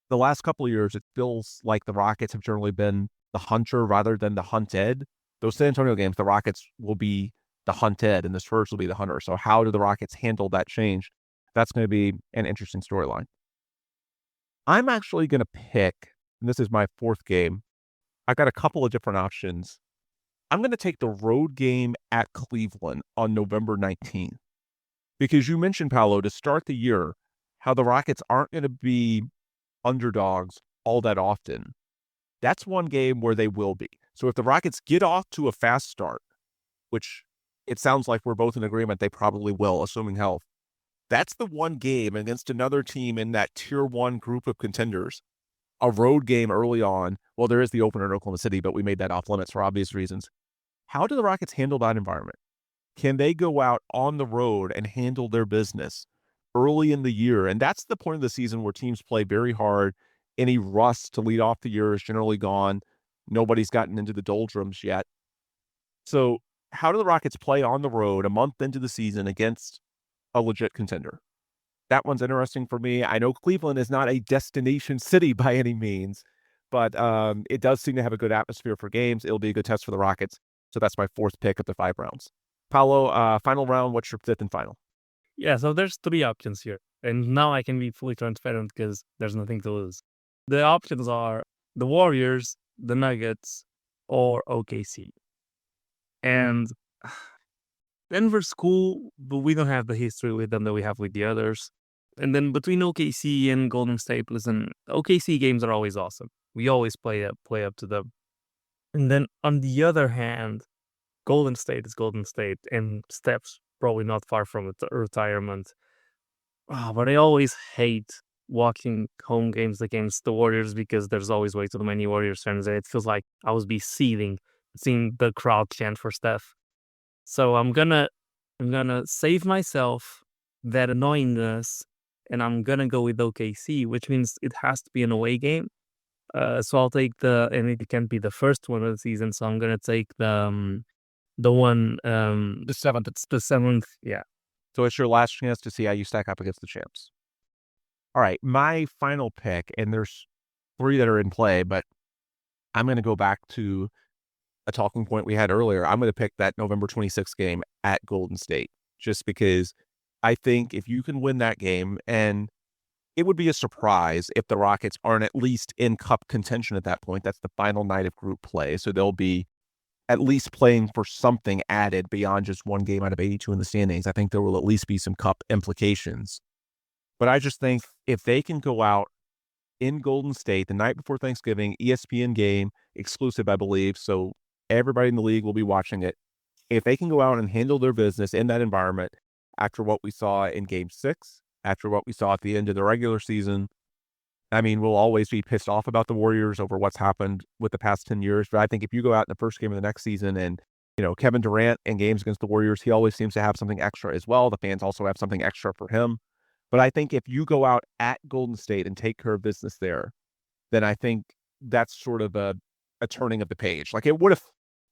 the last couple of years, it feels like the Rockets have generally been the hunter rather than the hunted. Those San Antonio games, the Rockets will be the hunted and the Spurs will be the hunter. So how do the Rockets handle that change? That's going to be an interesting storyline. I'm actually going to pick, and this is my fourth game. I got a couple of different options. I'm going to take the road game at Cleveland on November 19th. Because you mentioned, Paulo, to start the year, how the Rockets aren't going to be underdogs all that often. That's one game where they will be. So if the Rockets get off to a fast start, which it sounds like we're both in agreement they probably will, assuming health, that's the one game against another team in that tier one group of contenders, a road game early on. Well, there is the opener in Oklahoma City, but we made that off limits for obvious reasons. How do the Rockets handle that environment? Can they go out on the road and handle their business early in the year? And that's the point of the season where teams play very hard. Any rust to lead off the year is generally gone. Nobody's gotten into the doldrums yet. So how do the Rockets play on the road a month into the season against a legit contender? That one's interesting for me. I know Cleveland is not a destination city by any means, but it does seem to have a good atmosphere for games. It'll be a good test for the Rockets. So that's my fourth pick of the 5 rounds. Paulo, final round, what's your fifth and final? Yeah, so there's 3 options here. And now I can be fully transparent because there's nothing to lose. The options are the Warriors, the Nuggets, or OKC. And Denver's cool, but we don't have the history with them that we have with the others. And then between OKC and Golden State, listen, OKC games are always awesome. We always play up to them. And then on the other hand, Golden State is Golden State, and Steph's probably not far from retirement. But I always hate watching home games against the Warriors because there's always way too many Warriors fans there. It feels like I was seething seeing the crowd chant for Steph. So I'm gonna save myself that annoyingness, and I'm gonna go with OKC, which means it has to be an away game. So I'll take and it can't be the first one of the season. So I'm gonna take the one The seventh. it's the 7th. Yeah. So it's your last chance to see how you stack up against the champs. All right, my final pick, and there's 3 that are in play, but I'm going to go back to a talking point we had earlier. I'm going to pick that November 26th game at Golden State, just because I think if you can win that game, and it would be a surprise if the Rockets aren't at least in cup contention at that point. That's the final night of group play, so they'll be at least playing for something added beyond just one game out of 82 in the standings. I think there will at least be some cup implications. But I just think if they can go out in Golden State the night before Thanksgiving, ESPN game, exclusive, I believe, so everybody in the league will be watching it. If they can go out and handle their business in that environment after what we saw in Game 6, after what we saw at the end of the regular season, I mean, we'll always be pissed off about the Warriors over what's happened with the past 10 years. But I think if you go out in the first game of the next season and, Kevin Durant in games against the Warriors, he always seems to have something extra as well. The fans also have something extra for him. But I think if you go out at Golden State and take care of business there, then I think that's sort of a turning of the page. Like, it would have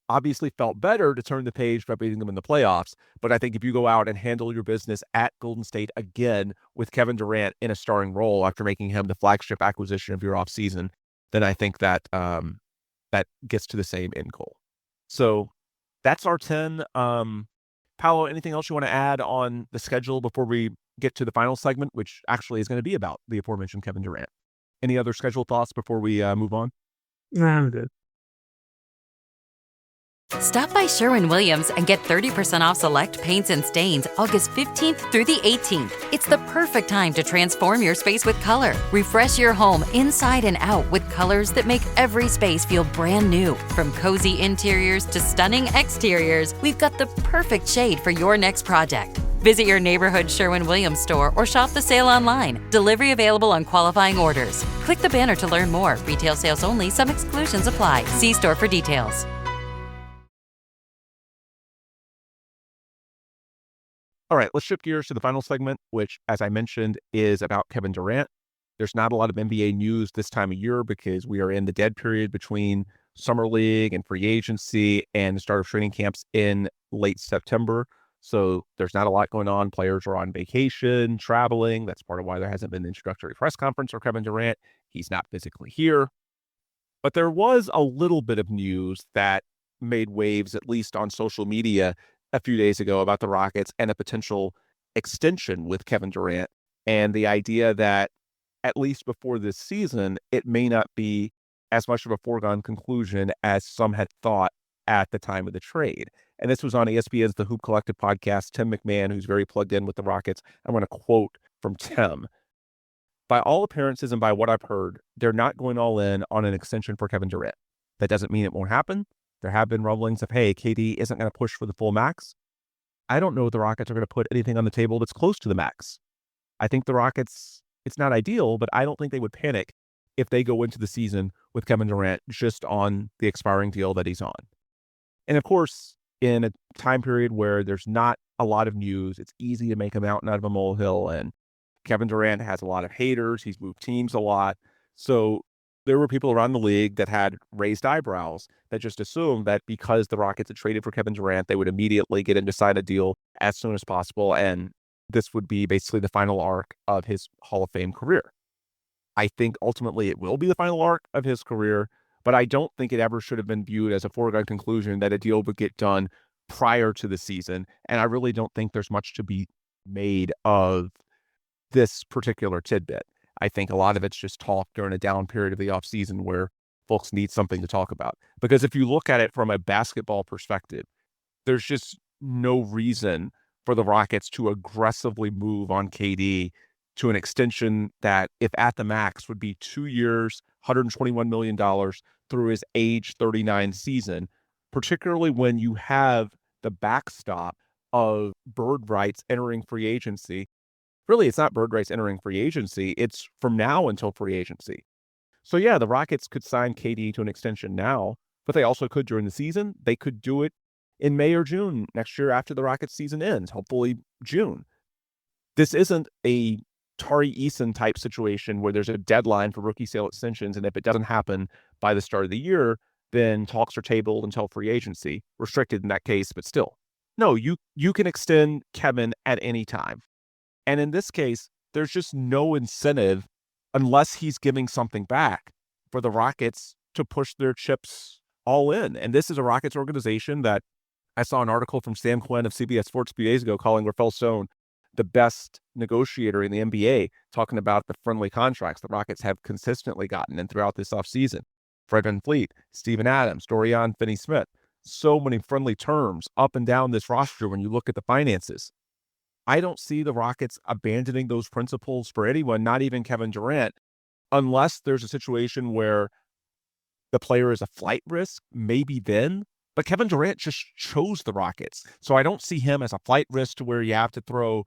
obviously felt better to turn the page by beating them in the playoffs. But I think if you go out and handle your business at Golden State again with Kevin Durant in a starring role after making him the flagship acquisition of your offseason, then I think that that gets to the same end goal. So that's our 10. Paulo, anything else you want to add on the schedule before we get to the final segment, which actually is going to be about the aforementioned Kevin Durant? Any other schedule thoughts before we move on? No, I'm good. Stop by Sherwin-Williams and get 30% off select paints and stains August 15th through the 18th. It's the perfect time to transform your space with color. Refresh your home inside and out with colors that make every space feel brand new. From cozy interiors to stunning exteriors, we've got the perfect shade for your next project. Visit your neighborhood Sherwin-Williams store or shop the sale online. Delivery available on qualifying orders. Click the banner to learn more. Retail sales only. Some exclusions apply. See store for details. All right, let's shift gears to the final segment, which, as I mentioned, is about Kevin Durant. There's not a lot of NBA news this time of year because we are in the dead period between summer league and free agency and the start of training camps in late September. So there's not a lot going on. Players are on vacation, traveling. That's part of why there hasn't been an introductory press conference for Kevin Durant. He's not physically here. But there was a little bit of news that made waves, at least on social media, a few days ago about the Rockets and a potential extension with Kevin Durant, and the idea that, at least before this season, it may not be as much of a foregone conclusion as some had thought at the time of the trade. And this was on ESPN's The Hoop Collective podcast. Tim McMahon, who's very plugged in with the Rockets, I'm going to quote from Tim. By all appearances and by what I've heard, they're not going all in on an extension for Kevin Durant. That doesn't mean it won't happen. There have been rumblings of, hey, KD isn't going to push for the full max. I don't know if the Rockets are going to put anything on the table that's close to the max. I think the Rockets, it's not ideal, but I don't think they would panic if they go into the season with Kevin Durant just on the expiring deal that he's on. And of course, in a time period where there's not a lot of news, it's easy to make a mountain out of a molehill, and Kevin Durant has a lot of haters. He's moved teams a lot. So there were people around the league that had raised eyebrows that just assumed that because the Rockets had traded for Kevin Durant, they would immediately get him to sign a deal as soon as possible. And this would be basically the final arc of his Hall of Fame career. I think ultimately it will be the final arc of his career, but I don't think it ever should have been viewed as a foregone conclusion that a deal would get done prior to the season. And I really don't think there's much to be made of this particular tidbit. I think a lot of it's just talk during a down period of the offseason where folks need something to talk about. Because if you look at it from a basketball perspective, there's just no reason for the Rockets to aggressively move on KD to an extension that, if at the max, would be 2 years, $121 million through his age 39 season, particularly when you have the backstop of bird rights entering free agency. Really, it's not bird rights entering free agency. It's from now until free agency. So yeah, the Rockets could sign KD to an extension now, but they also could during the season. They could do it in May or June next year after the Rockets season ends, hopefully June. This isn't a Tari Eason type situation where there's a deadline for rookie sale extensions, and if it doesn't happen by the start of the year, then talks are tabled until free agency, restricted in that case, but still. No, you can extend Kevin at any time. And in this case, there's just no incentive, unless he's giving something back, for the Rockets to push their chips all in. And this is a Rockets organization that I saw an article from Sam Quinn of CBS Sports a few days ago calling Rafael Stone the best negotiator in the NBA, talking about the friendly contracts the Rockets have consistently gotten and throughout this offseason. Fred VanVleet, Steven Adams, Dorian Finney-Smith. So many friendly terms up and down this roster when you look at the finances. I don't see the Rockets abandoning those principles for anyone, not even Kevin Durant, unless there's a situation where the player is a flight risk, maybe then. But Kevin Durant just chose the Rockets. So I don't see him as a flight risk to where you have to throw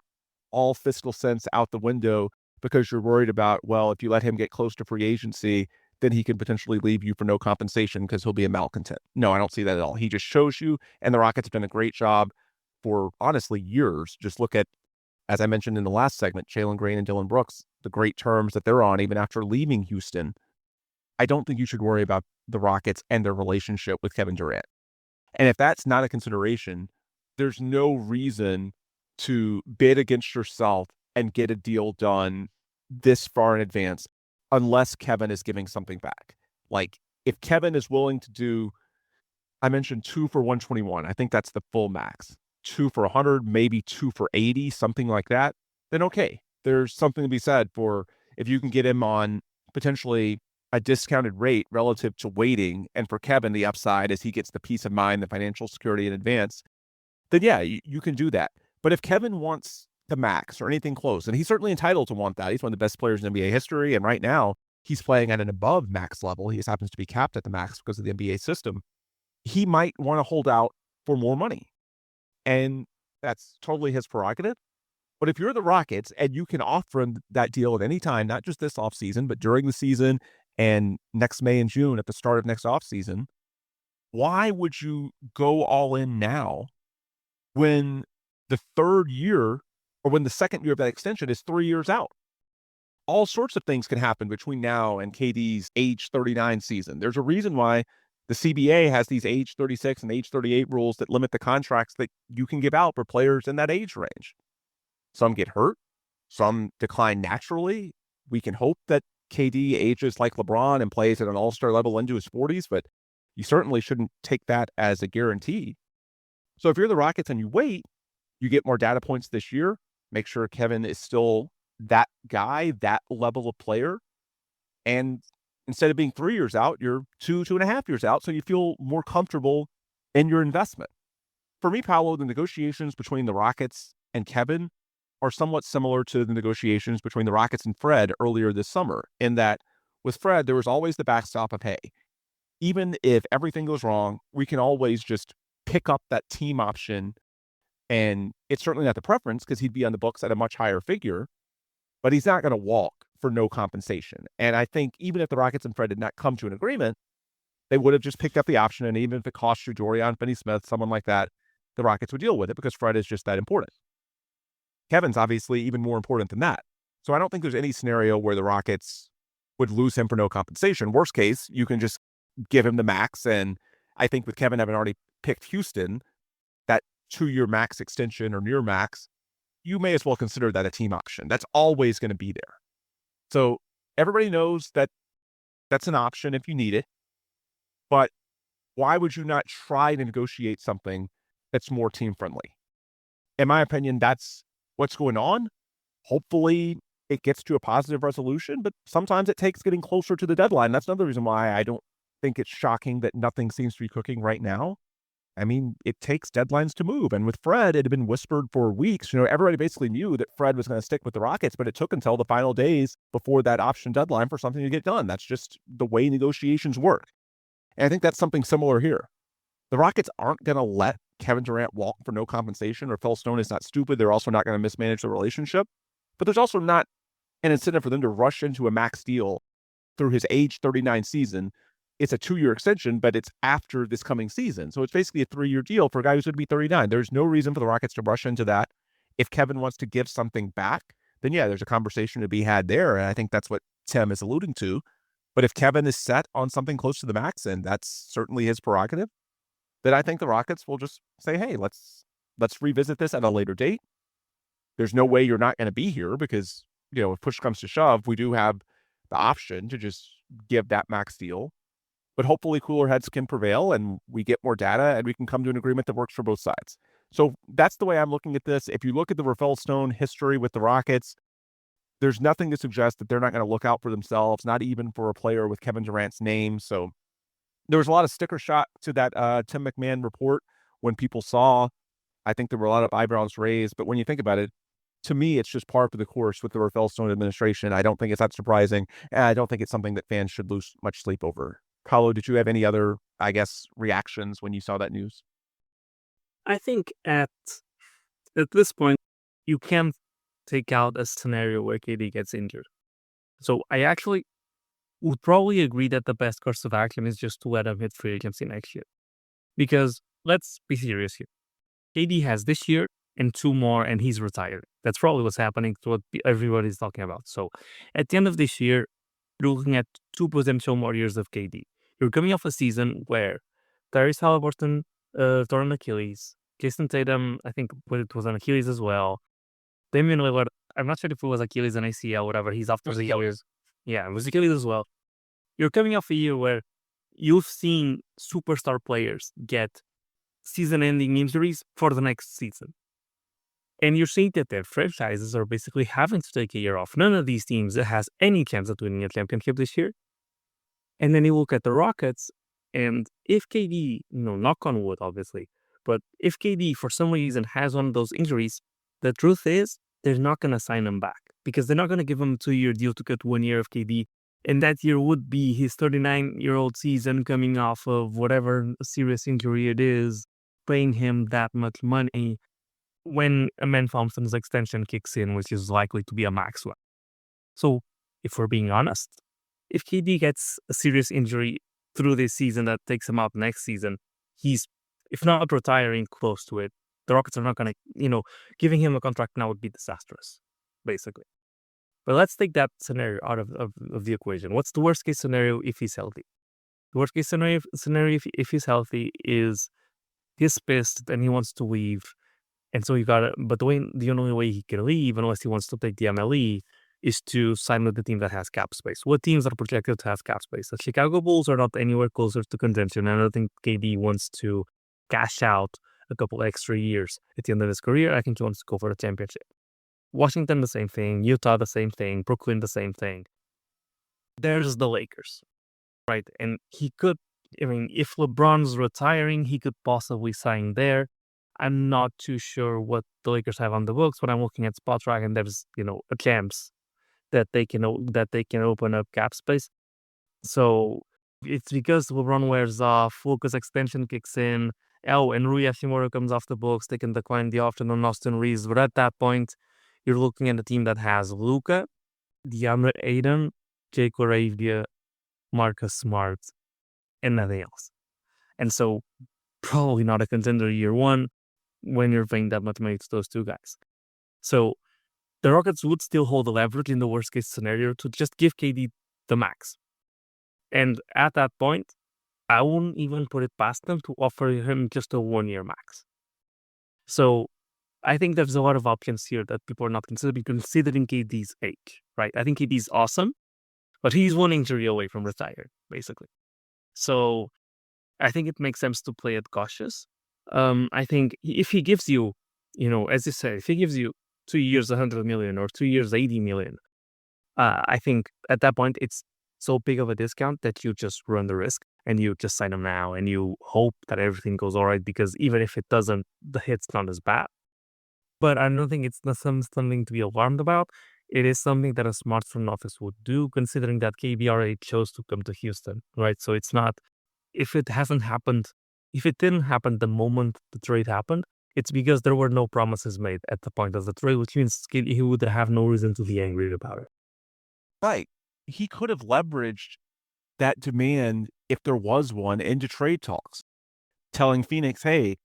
all fiscal sense out the window because you're worried about, well, if you let him get close to free agency, then he can potentially leave you for no compensation because he'll be a malcontent. No, I don't see that at all. He just chose you, and the Rockets have done a great job for, honestly, years. Just look at, as I mentioned in the last segment, Jalen Green and Dylan Brooks, the great terms that they're on even after leaving Houston. I don't think you should worry about the Rockets and their relationship with Kevin Durant. And if that's not a consideration, there's no reason to bid against yourself and get a deal done this far in advance unless Kevin is giving something back. Like, if Kevin is willing to do, I mentioned 2 for 121. I think that's the full max. 2 for 100, maybe 2 for 80, something like that, then okay. There's something to be said for if you can get him on potentially a discounted rate relative to waiting, and for Kevin, the upside is he gets the peace of mind, the financial security in advance, then yeah, you can do that. But if Kevin wants the max or anything close, and he's certainly entitled to want that. He's one of the best players in NBA history, and right now he's playing at an above max level. He just happens to be capped at the max because of the NBA system. He might want to hold out for more money, and that's totally his prerogative. But if you're the Rockets and you can offer him that deal at any time, not just this offseason, but during the season and next May and June at the start of next offseason, why would you go all in now when the third year or when the second year of that extension is 3 years out. All sorts of things can happen between now and KD's age 39 season. There's a reason why the CBA has these age 36 and age 38 rules that limit the contracts that you can give out for players in that age range. Some get hurt, some decline naturally. We can hope that KD ages like LeBron and plays at an all-star level into his 40s, but you certainly shouldn't take that as a guarantee. So if you're the Rockets and you wait, you get more data points this year. Make sure Kevin is still that guy, that level of player. And instead of being 3 years out, you're 2.5 years out. So you feel more comfortable in your investment. For me, Paulo, the negotiations between the Rockets and Kevin are somewhat similar to the negotiations between the Rockets and Fred earlier this summer, in that with Fred, there was always the backstop of, hey, even if everything goes wrong, we can always just pick up that team option. And it's certainly not the preference because he'd be on the books at a much higher figure, but he's not going to walk for no compensation. And I think even if the Rockets and Fred did not come to an agreement, they would have just picked up the option. And even if it cost you Dorian Finney-Smith, someone like that, the Rockets would deal with it because Fred is just that important. Kevin's obviously even more important than that. So I don't think there's any scenario where the Rockets would lose him for no compensation. Worst case, you can just give him the max. And I think with Kevin having already picked Houston, that 2-year max extension or near max, you may as well consider that a team option. That's always going to be there. So everybody knows that that's an option if you need it. But why would you not try to negotiate something that's more team friendly? In my opinion, that's what's going on. Hopefully it gets to a positive resolution, but sometimes it takes getting closer to the deadline. That's another reason why I don't think it's shocking that nothing seems to be cooking right now. I mean, it takes deadlines to move. And with Fred, it had been whispered for weeks. Everybody basically knew that Fred was going to stick with the Rockets, but it took until the final days before that option deadline for something to get done. That's just the way negotiations work. And I think that's something similar here. The Rockets aren't going to let Kevin Durant walk for no compensation, or Phil Stone is not stupid. They're also not going to mismanage the relationship. But there's also not an incentive for them to rush into a max deal through his age 39 season. It's a 2-year extension, but it's after this coming season. So it's basically a 3-year deal for a guy who's going to be 39. There's no reason for the Rockets to rush into that. If Kevin wants to give something back, then yeah, there's a conversation to be had there. And I think that's what Tim is alluding to. But if Kevin is set on something close to the max, and that's certainly his prerogative, then I think the Rockets will just say, hey, let's revisit this at a later date. There's no way you're not going to be here because, if push comes to shove, we do have the option to just give that max deal. But hopefully cooler heads can prevail and we get more data and we can come to an agreement that works for both sides. So that's the way I'm looking at this. If you look at the Rafael Stone history with the Rockets, there's nothing to suggest that they're not going to look out for themselves, not even for a player with Kevin Durant's name. So there was a lot of sticker shot to that Tim McMahon report when people saw. I think there were a lot of eyebrows raised. But when you think about it, to me, it's just par for the course with the Rafael Stone administration. I don't think it's that surprising. And I don't think it's something that fans should lose much sleep over. Paulo, did you have any other, reactions when you saw that news? I think at this point, you can't take out a scenario where KD gets injured. So I actually would probably agree that the best course of action is just to let him hit free agency next year. Because let's be serious here. KD has this year and 2 more, and he's retired. That's probably what's happening to what everybody's talking about. So at the end of this year, you're looking at 2 potential more years of KD. You're coming off a season where Tyrese Halliburton tore an Achilles. Jason Tatum, I think it was an Achilles as well. Damian Lillard, I'm not sure if it was Achilles and ACL, whatever. He's off for the years. Yeah, it was Achilles as well. You're coming off a year where you've seen superstar players get season-ending injuries for the next season. And you're seeing that their franchises are basically having to take a year off. None of these teams has any chance of winning a championship this year. And then you look at the Rockets, and if KD, knock on wood, obviously, but if KD for some reason has one of those injuries, the truth is they're not going to sign him back because they're not going to give him a 2-year deal to cut 1 year of KD. And that year would be his 39-year-old season coming off of whatever serious injury it is, paying him that much money when Amen Thompson's extension kicks in, which is likely to be a max one. So if we're being honest, if KD gets a serious injury through this season that takes him out next season, he's, if not retiring, close to it. the Rockets are not going to, giving him a contract now would be disastrous, basically. But let's take that scenario out of the equation. What's the worst case scenario if he's healthy? The worst case scenario if he's healthy is he's pissed and he wants to leave. And so but the only way he can leave, unless he wants to take the MLE, is to sign with the team that has cap space. What teams are projected to have cap space? The Chicago Bulls are not anywhere closer to contention. I don't think KD wants to cash out a couple extra years at the end of his career. I think he wants to go for a championship. Washington, the same thing. Utah, the same thing. Brooklyn, the same thing. There's the Lakers, right? And he could, if LeBron's retiring, he could possibly sign there. I'm not too sure what the Lakers have on the books, but I'm looking at Spotrac and there's, a chance that they can open up cap space. So it's because LeBron wears off, Luka's extension kicks in, and Rui Hachimura comes off the books, they can decline the option on Austin Reeves. But at that point, you're looking at a team that has Luka, DeAndre Ayton, Jake LaRavia, Marcus Smart, and nothing else. And so probably not a contender year one when you're paying that much money to those two guys. So the Rockets would still hold the leverage in the worst case scenario to just give KD the max. And at that point, I wouldn't even put it past them to offer him just a 1-year max. So I think there's a lot of options here that people are not considering KD's age, right? I think KD's awesome, but he's 1 injury away from retired, basically. So I think it makes sense to play it cautious. I think if he gives you, as you say, if he gives you 2 years, 100 million or 2 years, 80 million, I think at that point, it's so big of a discount that you just run the risk and you just sign him now and you hope that everything goes all right, because even if it doesn't, the hit's not as bad. But I don't think it's not something to be alarmed about. It is something that a smart front office would do, considering that KBRA chose to come to Houston, right? So it's not, if it didn't happen the moment the trade happened, it's because there were no promises made at the point of the trade, which means he would have no reason to be angry about it. Right. He could have leveraged that demand, if there was one, into trade talks, telling Phoenix, hey,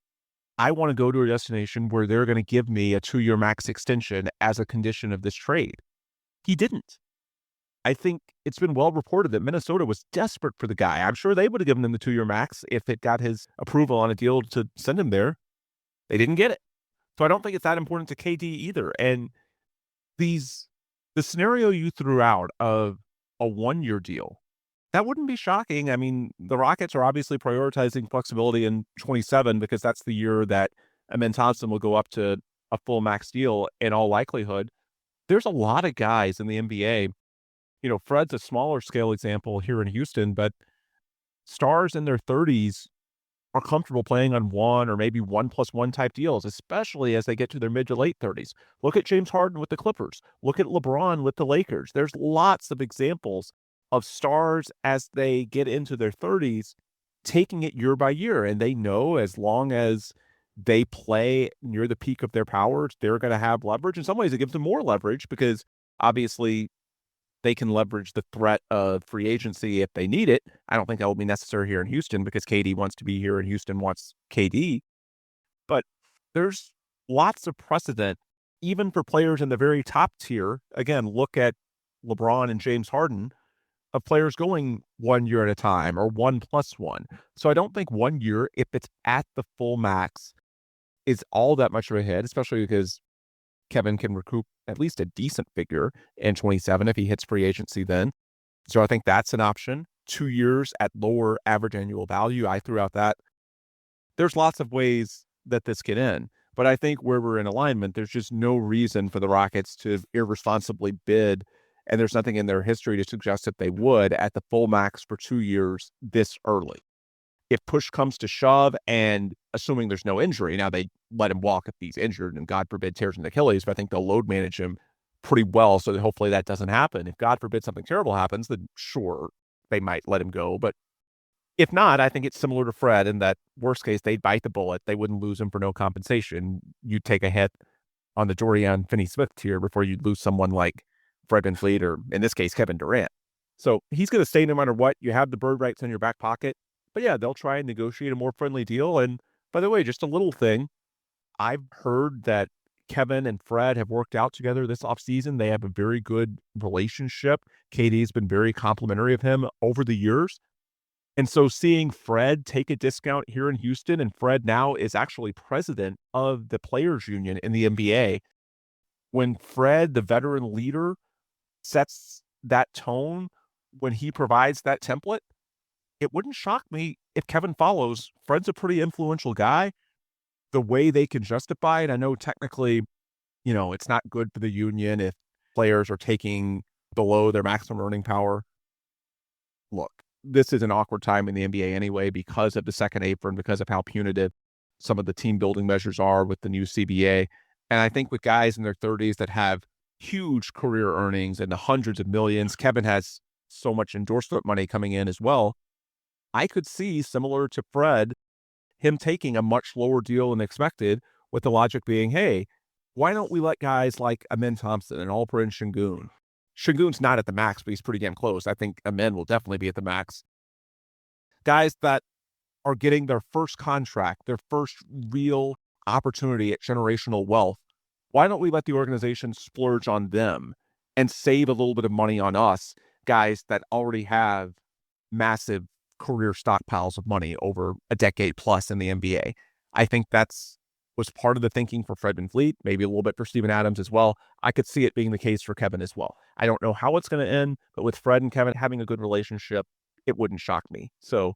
I want to go to a destination where they're going to give me a 2-year max extension as a condition of this trade. He didn't. I think it's been well reported that Minnesota was desperate for the guy. I'm sure they would have given him the 2-year max if it got his approval on a deal to send him there. They didn't get it. So I don't think it's that important to KD either. And the scenario you threw out of a 1-year deal, that wouldn't be shocking. I mean, the Rockets are obviously prioritizing flexibility in 27 because that's the year that Amen Thompson will go up to a full max deal in all likelihood. There's a lot of guys in the NBA. Fred's a smaller scale example here in Houston, but stars in their 30s are comfortable playing on 1 or maybe 1+1 type deals, especially as they get to their mid to late 30s. Look at James Harden with the Clippers. Look at LeBron with the Lakers. There's lots of examples of stars as they get into their 30s taking it year by year. And they know as long as they play near the peak of their powers, they're going to have leverage. In some ways, it gives them more leverage because obviously they can leverage the threat of free agency if they need it. I don't think that will be necessary here in Houston because KD wants to be here and Houston wants KD. But there's lots of precedent, even for players in the very top tier. Again, look at LeBron and James Harden, of players going 1 year at a time or 1+1. So I don't think 1 year, if it's at the full max, is all that much of a hit, especially because Kevin can recoup at least a decent figure in 27 if he hits free agency then. So I think that's an option. 2 years at lower average annual value, I threw out that. There's lots of ways that this can end. But I think where we're in alignment, there's just no reason for the Rockets to irresponsibly bid, and there's nothing in their history to suggest that they would, at the full max for 2 years this early. If push comes to shove, and assuming there's no injury, now they let him walk if he's injured and God forbid tears an Achilles, but I think they'll load manage him pretty well so that hopefully that doesn't happen. If God forbid something terrible happens, then sure, they might let him go. But if not, I think it's similar to Fred in that worst case, they'd bite the bullet. They wouldn't lose him for no compensation. You'd take a hit on the Dorian Finney-Smith tier before you'd lose someone like Fred VanVleet or, in this case, Kevin Durant. So he's going to stay no matter what. You have the bird rights in your back pocket. But yeah, they'll try and negotiate a more friendly deal. And by the way, just a little thing, I've heard that Kevin and Fred have worked out together this offseason. They have a very good relationship. KD's been very complimentary of him over the years. And so seeing Fred take a discount here in Houston, and Fred now is actually president of the players union in the NBA. When Fred, the veteran leader, sets that tone, when he provides that template, it wouldn't shock me if Kevin follows. Fred's a pretty influential guy. The way they can justify it, I know technically, it's not good for the union if players are taking below their maximum earning power. Look, this is an awkward time in the NBA anyway because of the second apron, because of how punitive some of the team building measures are with the new CBA. And I think with guys in their 30s that have huge career earnings in the hundreds of millions, Kevin has so much endorsement money coming in as well. I could see, similar to Fred, him taking a much lower deal than expected, with the logic being, hey, why don't we let guys like Amen Thompson and Alperen Şengün? Şengün's not at the max, but he's pretty damn close. I think Amen will definitely be at the max. Guys that are getting their first contract, their first real opportunity at generational wealth, why don't we let the organization splurge on them and save a little bit of money on us, guys that already have massive career stockpiles of money over a decade plus in the NBA? I think was part of the thinking for Fred VanVleet, maybe a little bit for Steven Adams as well. I could see it being the case for Kevin as well. I don't know how it's going to end, but with Fred and Kevin having a good relationship, it wouldn't shock me. So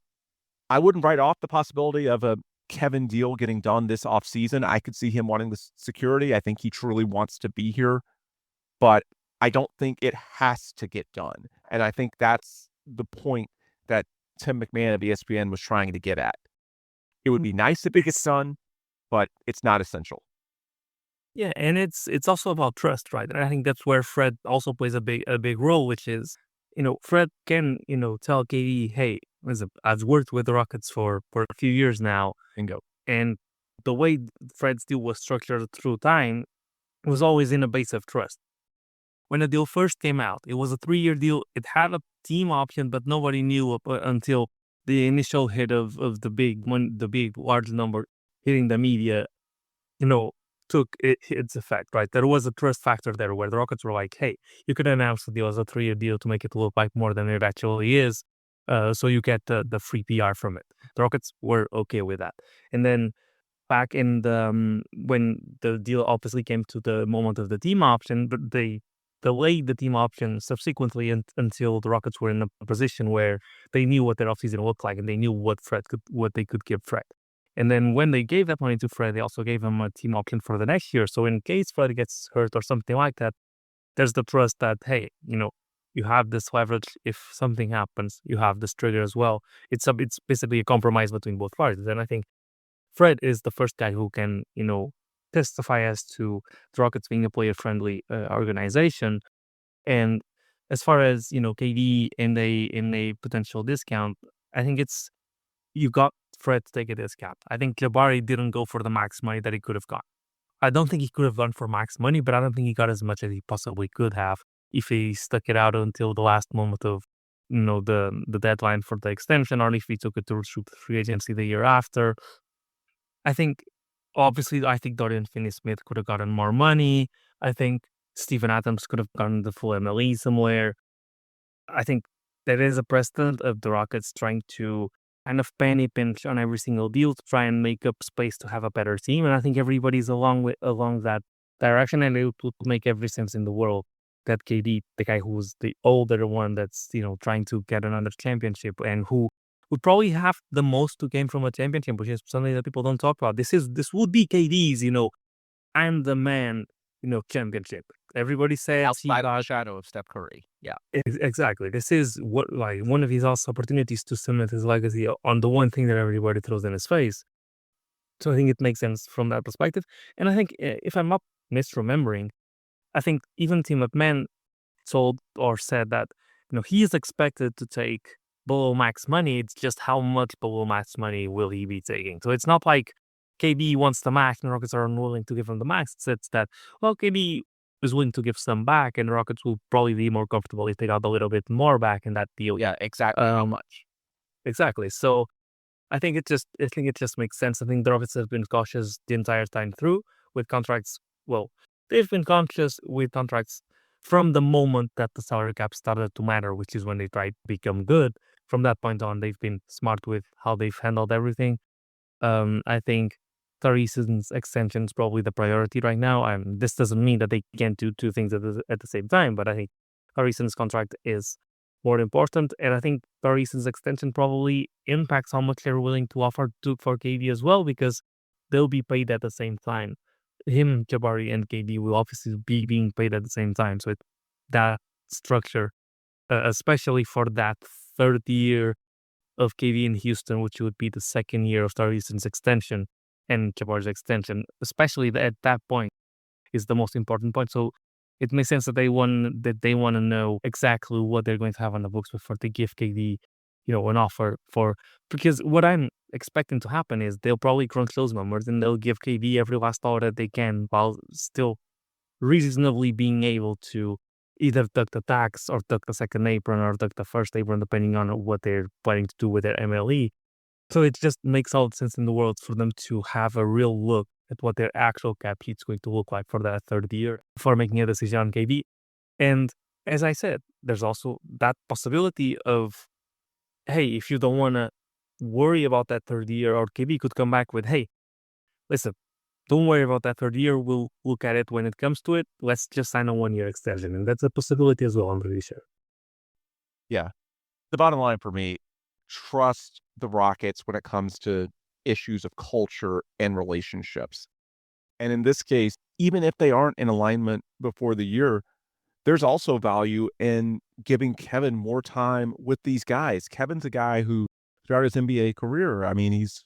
I wouldn't write off the possibility of a Kevin deal getting done this offseason. I could see him wanting the security. I think he truly wants to be here, but I don't think it has to get done. And I think that's the point that Tim McMahon of ESPN was trying to get at. It would be nice if it gets done, but it's not essential. Yeah, and it's also about trust, right? And I think that's where Fred also plays a big role, which is, Fred can, tell KD, hey, listen, I've worked with the Rockets for a few years now. Bingo. And the way Fred's deal was structured through time was always in a base of trust. When the deal first came out, it was a 3-year deal. It had a team option, but nobody knew until the initial hit of the big large number hitting the media, took its effect, right? There was a trust factor there where the Rockets were like, hey, you could announce the deal as a 3-year deal to make it look like more than it actually is. So you get the free PR from it. The Rockets were okay with that. And then back in when the deal obviously came to the moment of the team option, but they delayed the team option subsequently until the Rockets were in a position where they knew what their offseason looked like and they knew what they could give Fred. And then when they gave that money to Fred, they also gave him a team option for the next year. So in case Fred gets hurt or something like that, there's the trust that, hey, you have this leverage. If something happens, you have this trigger as well. It's basically a compromise between both parties. And I think Fred is the first guy who can, testify as to the Rockets being a player-friendly organization. And as far as, KD in a potential discount, I think you got Fred to take a discount. I think Jabari didn't go for the max money that he could have got. I don't think he could have gone for max money, but I don't think he got as much as he possibly could have if he stuck it out until the last moment of, the deadline for the extension, or if he took it to free agency the year after. I think Dorian Finney-Smith could have gotten more money. I think Steven Adams could have gotten the full MLE somewhere. I think there is a precedent of the Rockets trying to kind of penny pinch on every single deal to try and make up space to have a better team. And I think everybody's along that direction, and it would make every sense in the world that KD, the guy who's the older one that's, trying to get another championship and who would probably have the most to gain from a championship, which is something that people don't talk about. This would be KD's, I'm the man, championship. Everybody says outside of the shadow of Steph Curry. Yeah, exactly. This is one of his last opportunities to cement his legacy on the one thing that everybody throws in his face. So I think it makes sense from that perspective. And I think, if I'm not misremembering, I think even Tim McMahon told or said that he is expected to take below max money. It's just how much below max money will he be taking. So it's not like KD wants the max and the Rockets are unwilling to give him the max. It's that, well, KD is willing to give some back, and the Rockets will probably be more comfortable if they got a little bit more back in that deal. Yeah, exactly. How much? Exactly. So I think it just makes sense. I think the Rockets have been cautious the entire time through with contracts. Well, they've been cautious with contracts from the moment that the salary cap started to matter, which is when they tried to become good. From that point on, they've been smart with how they've handled everything. I think Tariq's extension is probably the priority right now. This doesn't mean that they can't do two things at the same time, but I think Tariq's contract is more important, and I think Tariq's extension probably impacts how much they're willing to offer for KD as well, because they'll be paid at the same time. Him, Jabari, and KD will obviously be being paid at the same time. So that structure, especially for that third year of KD in Houston, which would be the second year of Tariq's extension and Jabari's extension, especially at that point, is the most important point. So it makes sense that they want to know exactly what they're going to have on the books before they give KD, an offer for. Because what I'm expecting to happen is they'll probably crunch those numbers and they'll give KD every last dollar that they can while still reasonably being able to either duck the tax or duck the second apron or duck the first apron, depending on what they're planning to do with their MLE. So it just makes all the sense in the world for them to have a real look at what their actual cap hit's going to look like for that third year before making a decision on KD. And as I said, there's also that possibility of, hey, if you don't want to worry about that third year, or KD could come back with, hey, listen, don't worry about that third year. We'll look at it when it comes to it. Let's just sign a 1-year extension. And that's a possibility as well, I'm pretty sure. Yeah. The bottom line for me, trust the Rockets when it comes to issues of culture and relationships. And in this case, even if they aren't in alignment before the year, there's also value in giving Kevin more time with these guys. Kevin's a guy who, throughout his NBA career, I mean, he's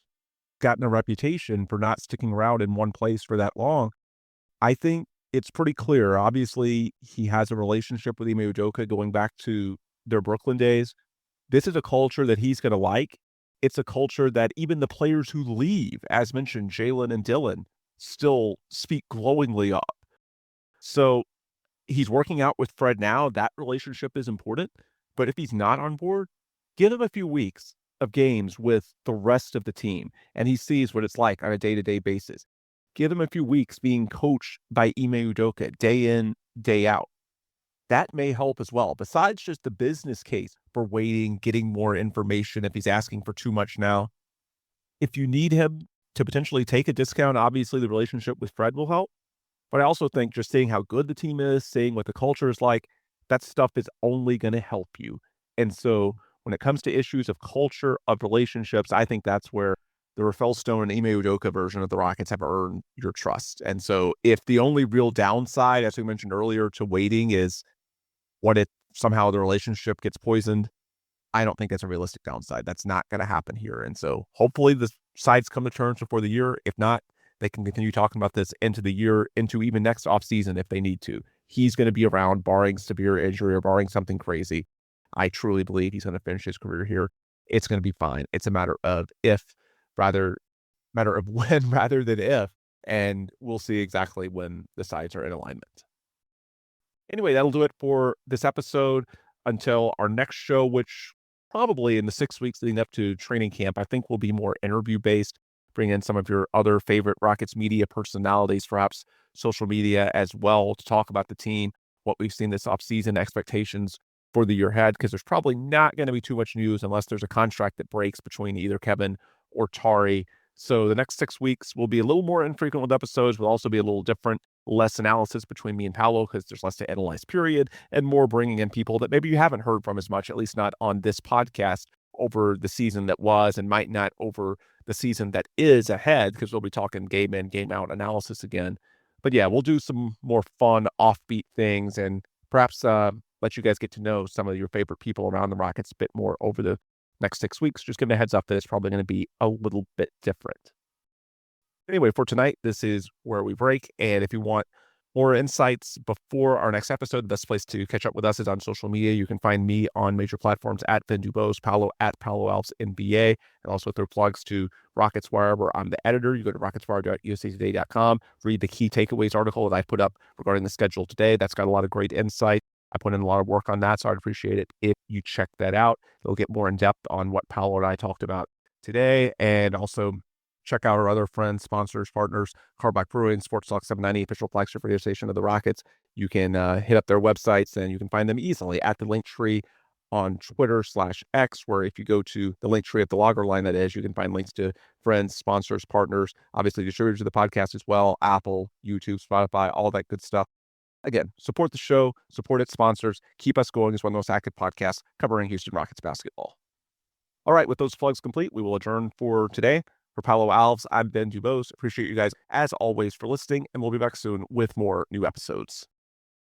gotten a reputation for not sticking around in one place for that long. I think it's pretty clear. Obviously, he has a relationship with Ime Udoka going back to their Brooklyn days. This is a culture that he's going to like. It's a culture that even the players who leave, as mentioned, Jalen and Dylan, still speak glowingly of. So he's working out with Fred now. That relationship is important. But if he's not on board, give him a few weeks of games with the rest of the team, and he sees what it's like on a day-to-day basis. Give him a few weeks being coached by Ime Udoka day in, day out. That may help as well, besides just the business case for waiting, getting more information if he's asking for too much now. If you need him to potentially take a discount, obviously the relationship with Fred will help. But I also think just seeing how good the team is, seeing what the culture is like, that stuff is only going to help you. And so when it comes to issues of culture, of relationships, I think that's where the Rafael Stone and Ime Udoka version of the Rockets have earned your trust. And so if the only real downside, as we mentioned earlier, to waiting is what if somehow the relationship gets poisoned, I don't think that's a realistic downside. That's not going to happen here. And so hopefully the sides come to terms before the year. If not, they can continue talking about this into the year, into even next offseason if they need to. He's going to be around, barring severe injury or barring something crazy. I truly believe he's going to finish his career here. It's going to be fine. It's a matter of when rather than if, and we'll see exactly when the sides are in alignment. Anyway, that'll do it for this episode until our next show, which probably in the 6 weeks leading up to training camp, I think will be more interview-based. Bring in some of your other favorite Rockets media personalities, perhaps social media as well, to talk about the team, what we've seen this offseason, expectations for the year ahead, because there's probably not going to be too much news unless there's a contract that breaks between either Kevin or Tari. So the next 6 weeks will be a little more infrequent with episodes, will also be a little different, less analysis between me and Paulo because there's less to analyze, period, and more bringing in people that maybe you haven't heard from as much, at least not on this podcast, over the season that was and might not over the season that is ahead, because we'll be talking game in, game out analysis again. But yeah, we'll do some more fun, offbeat things and perhaps let you guys get to know some of your favorite people around the Rockets a bit more over the next 6 weeks. Just give me a heads up that it's probably going to be a little bit different. Anyway, for tonight, this is where we break. And if you want more insights before our next episode, the best place to catch up with us is on social media. You can find me on major platforms at DuBose, Paulo at Paulo Alves NBA, and also through plugs to Rockets Wire, where I'm the editor. You go to rocketswire.usatoday.com, read the key takeaways article that I put up regarding the schedule today. That's got a lot of great insight. I put in a lot of work on that, so I'd appreciate it if you check that out. It'll get more in depth on what Paulo and I talked about today. And also check out our other friends, sponsors, partners, Carbach Brewing, Sports Talk 790, official flagship radio station of the Rockets. You can hit up their websites and you can find them easily at the link tree on Twitter/X, where if you go to the link tree of the Logger Line, that is, you can find links to friends, sponsors, partners, obviously distributors of the podcast as well, Apple, YouTube, Spotify, all that good stuff. Again, support the show, support its sponsors, keep us going as one of the most active podcasts covering Houston Rockets basketball. All right, with those plugs complete, we will adjourn for today. For Paulo Alves, I'm Ben DuBose. Appreciate you guys, as always, for listening, and we'll be back soon with more new episodes.